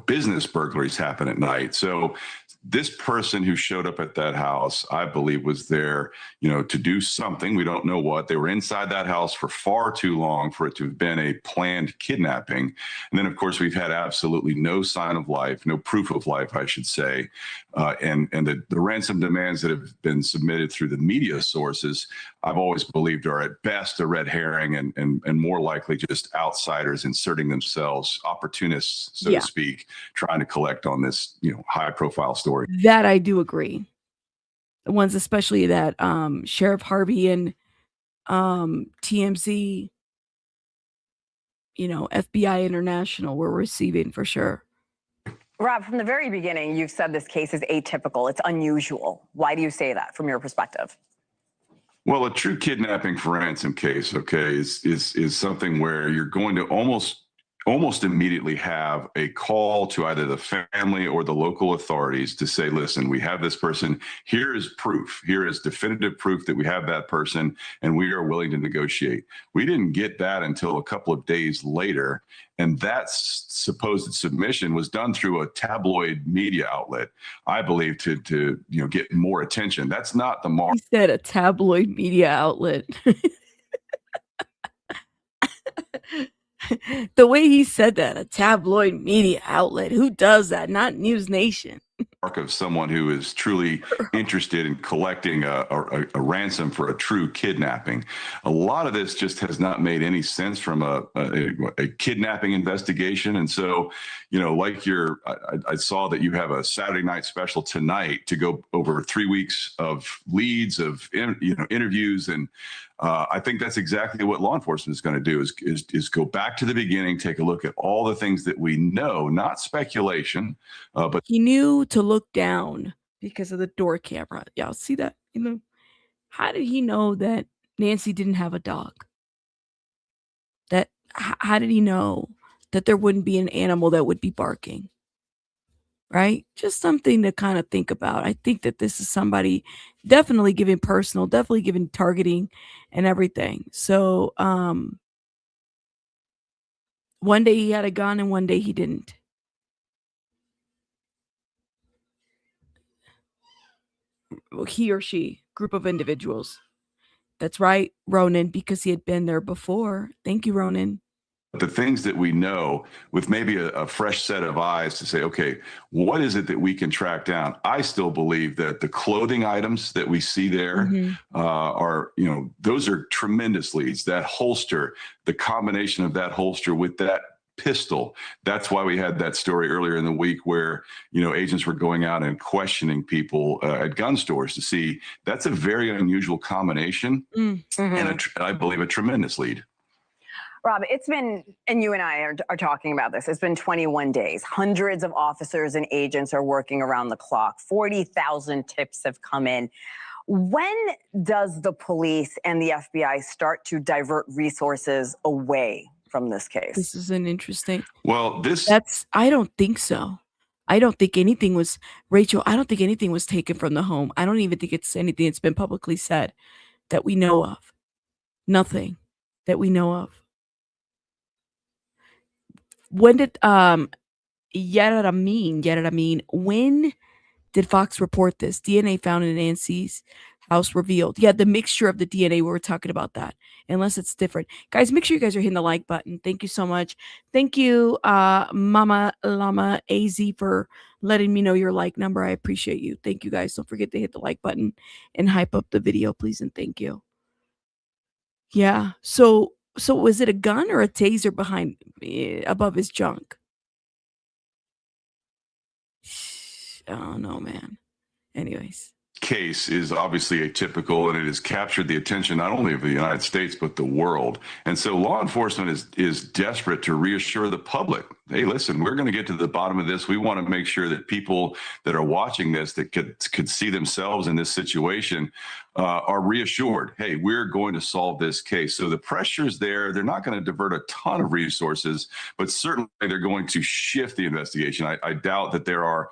Business burglaries happen at night. So this person who showed up at that house, I believe, was there, to do something. We don't know what. They were inside that house for far too long for it to have been a planned kidnapping. And then, of course, we've had absolutely no sign of life, no proof of life, I should say. And the ransom demands that have been submitted through the media sources, I've always believed, are at best a red herring and more likely just outsiders inserting themselves, opportunists, so to speak, trying to collect on this, high profile story. That I do agree. The ones especially that Sheriff Harvey and TMZ, FBI International were receiving for sure. Rob, from the very beginning, you've said this case is atypical. It's unusual. Why do you say that from your perspective? Well, a true kidnapping for ransom case, is something where you're going to almost, almost immediately have a call to either the family or the local authorities to say, listen, we have this person. Here is proof. Here is definitive proof that we have that person, and we are willing to negotiate. We didn't get that until a couple of days later. And that supposed submission was done through a tabloid media outlet, I believe, to get more attention. That's not the mark. He said a tabloid media outlet. The way he said that, a tabloid media outlet. Who does that? Not News Nation. Of someone who is truly interested in collecting a ransom for a true kidnapping. A lot of this just has not made any sense from a kidnapping investigation. And so, like I saw that you have a Saturday night special tonight to go over 3 weeks of leads, of interviews, and I think that's exactly what law enforcement is going to do is go back to the beginning, take a look at all the things that we know, not speculation, but he knew to look down because of the door camera. Y'all see that? How did he know that Nancy didn't have a dog? How did he know that there wouldn't be an animal that would be barking? Right? Just something to kind of think about. I think that this is somebody definitely giving personal, definitely giving targeting and everything. So one day he had a gun and one day he didn't. He or she, group of individuals. That's right, Ronan, because he had been there before. Thank you, Ronan. the things that we know with maybe a fresh set of eyes to say, okay, what is it that we can track down? I still believe that the clothing items that we see there are, those are tremendous leads. That holster, the combination of that holster with that pistol. That's why we had that story earlier in the week where, agents were going out and questioning people at gun stores to see. That's a very unusual combination and I believe a tremendous lead. Rob, it's been, and you and I are talking about this, it's been 21 days. Hundreds of officers and agents are working around the clock. 40,000 tips have come in. When does the police and the FBI start to divert resources away from this case? This is an interesting. Well, I don't think so. I don't think anything was, Rachel, I don't think anything was taken from the home. I don't even think it's anything that's been publicly said that we know of. Nothing that we know of. When did Yeramin, when did Fox report this? DNA found in Nancy's house revealed. Yeah, the mixture of the DNA, we were talking about that. Unless it's different. Guys, make sure you guys are hitting the like button. Thank you so much. Thank you, Mama Llama AZ, for letting me know your like number. I appreciate you. Thank you, guys. Don't forget to hit the like button and hype up the video, please, and thank you. Yeah, so was it a gun or a taser above his junk? I don't know, man. Anyways. Case is obviously atypical, and it has captured the attention not only of the United States but the world. And so law enforcement is desperate to reassure the public, hey, listen, we're going to get to the bottom of this. We want to make sure that people that are watching this that could see themselves in this situation are reassured, hey, we're going to solve this case. So the pressure's there. They're not going to divert a ton of resources, but certainly they're going to shift the investigation. I doubt that there are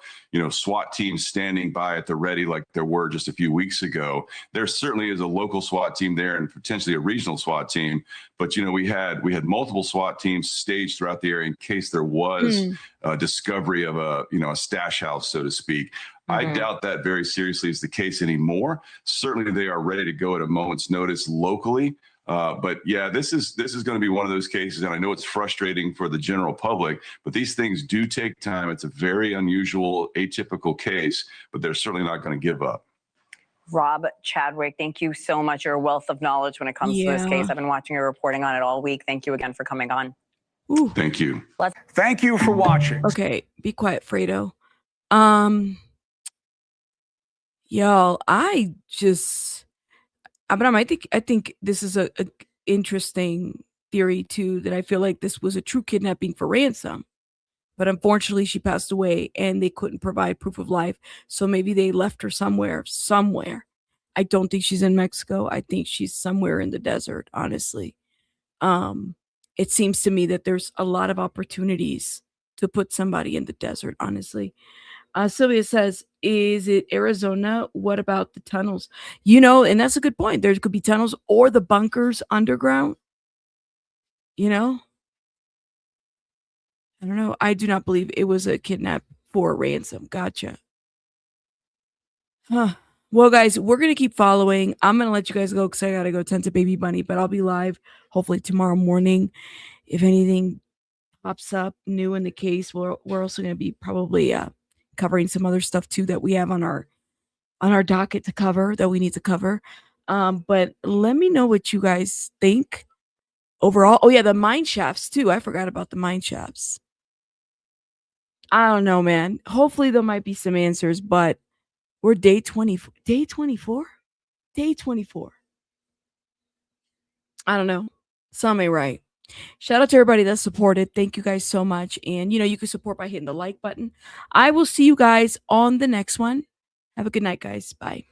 SWAT teams standing by at the ready like there were just a few weeks ago. There certainly is a local SWAT team there and potentially a regional SWAT team. But, we had multiple SWAT teams staged throughout the area in case there was a discovery of a stash house, so to speak. I doubt that very seriously is the case anymore. Certainly they are ready to go at a moment's notice locally. But yeah, this is going to be one of those cases, and I know it's frustrating for the general public, but these things do take time. It's a very unusual, atypical case, but they're certainly not going to give up. Rob Chadwick, thank you so much. Your wealth of knowledge when it comes to this case. I've been watching your reporting on it all week. Thank you again for coming on. Ooh. Thank you. Thank you for watching. Okay, be quiet, Fredo. Y'all, I think this is a interesting theory too, that I feel like this was a true kidnapping for Ransom. But unfortunately, she passed away and they couldn't provide proof of life. So maybe they left her somewhere. I don't think she's in Mexico. I think she's somewhere in the desert, honestly. it seems to me that there's a lot of opportunities to put somebody in the desert, honestly. Sylvia says, is it Arizona? What about the tunnels? And that's a good point. There could be tunnels or the bunkers underground. I don't know. I do not believe it was a kidnap for a ransom. Gotcha. Huh. Well, guys, we're going to keep following. I'm going to let you guys go because I got to go tend to baby bunny, but I'll be live hopefully tomorrow morning. If anything pops up new in the case, we're also going to be probably covering some other stuff too that we have on our docket to cover that we need to cover. But let me know what you guys think overall. Oh yeah, the mine shafts too. I forgot about the mine shafts. I don't know, man. Hopefully there might be some answers, but we're day 24. Day 24? Day 24. I don't know. Some may right. Shout out to everybody that supported. Thank you guys so much. And you can support by hitting the like button. I will see you guys on the next one. Have a good night, guys. Bye.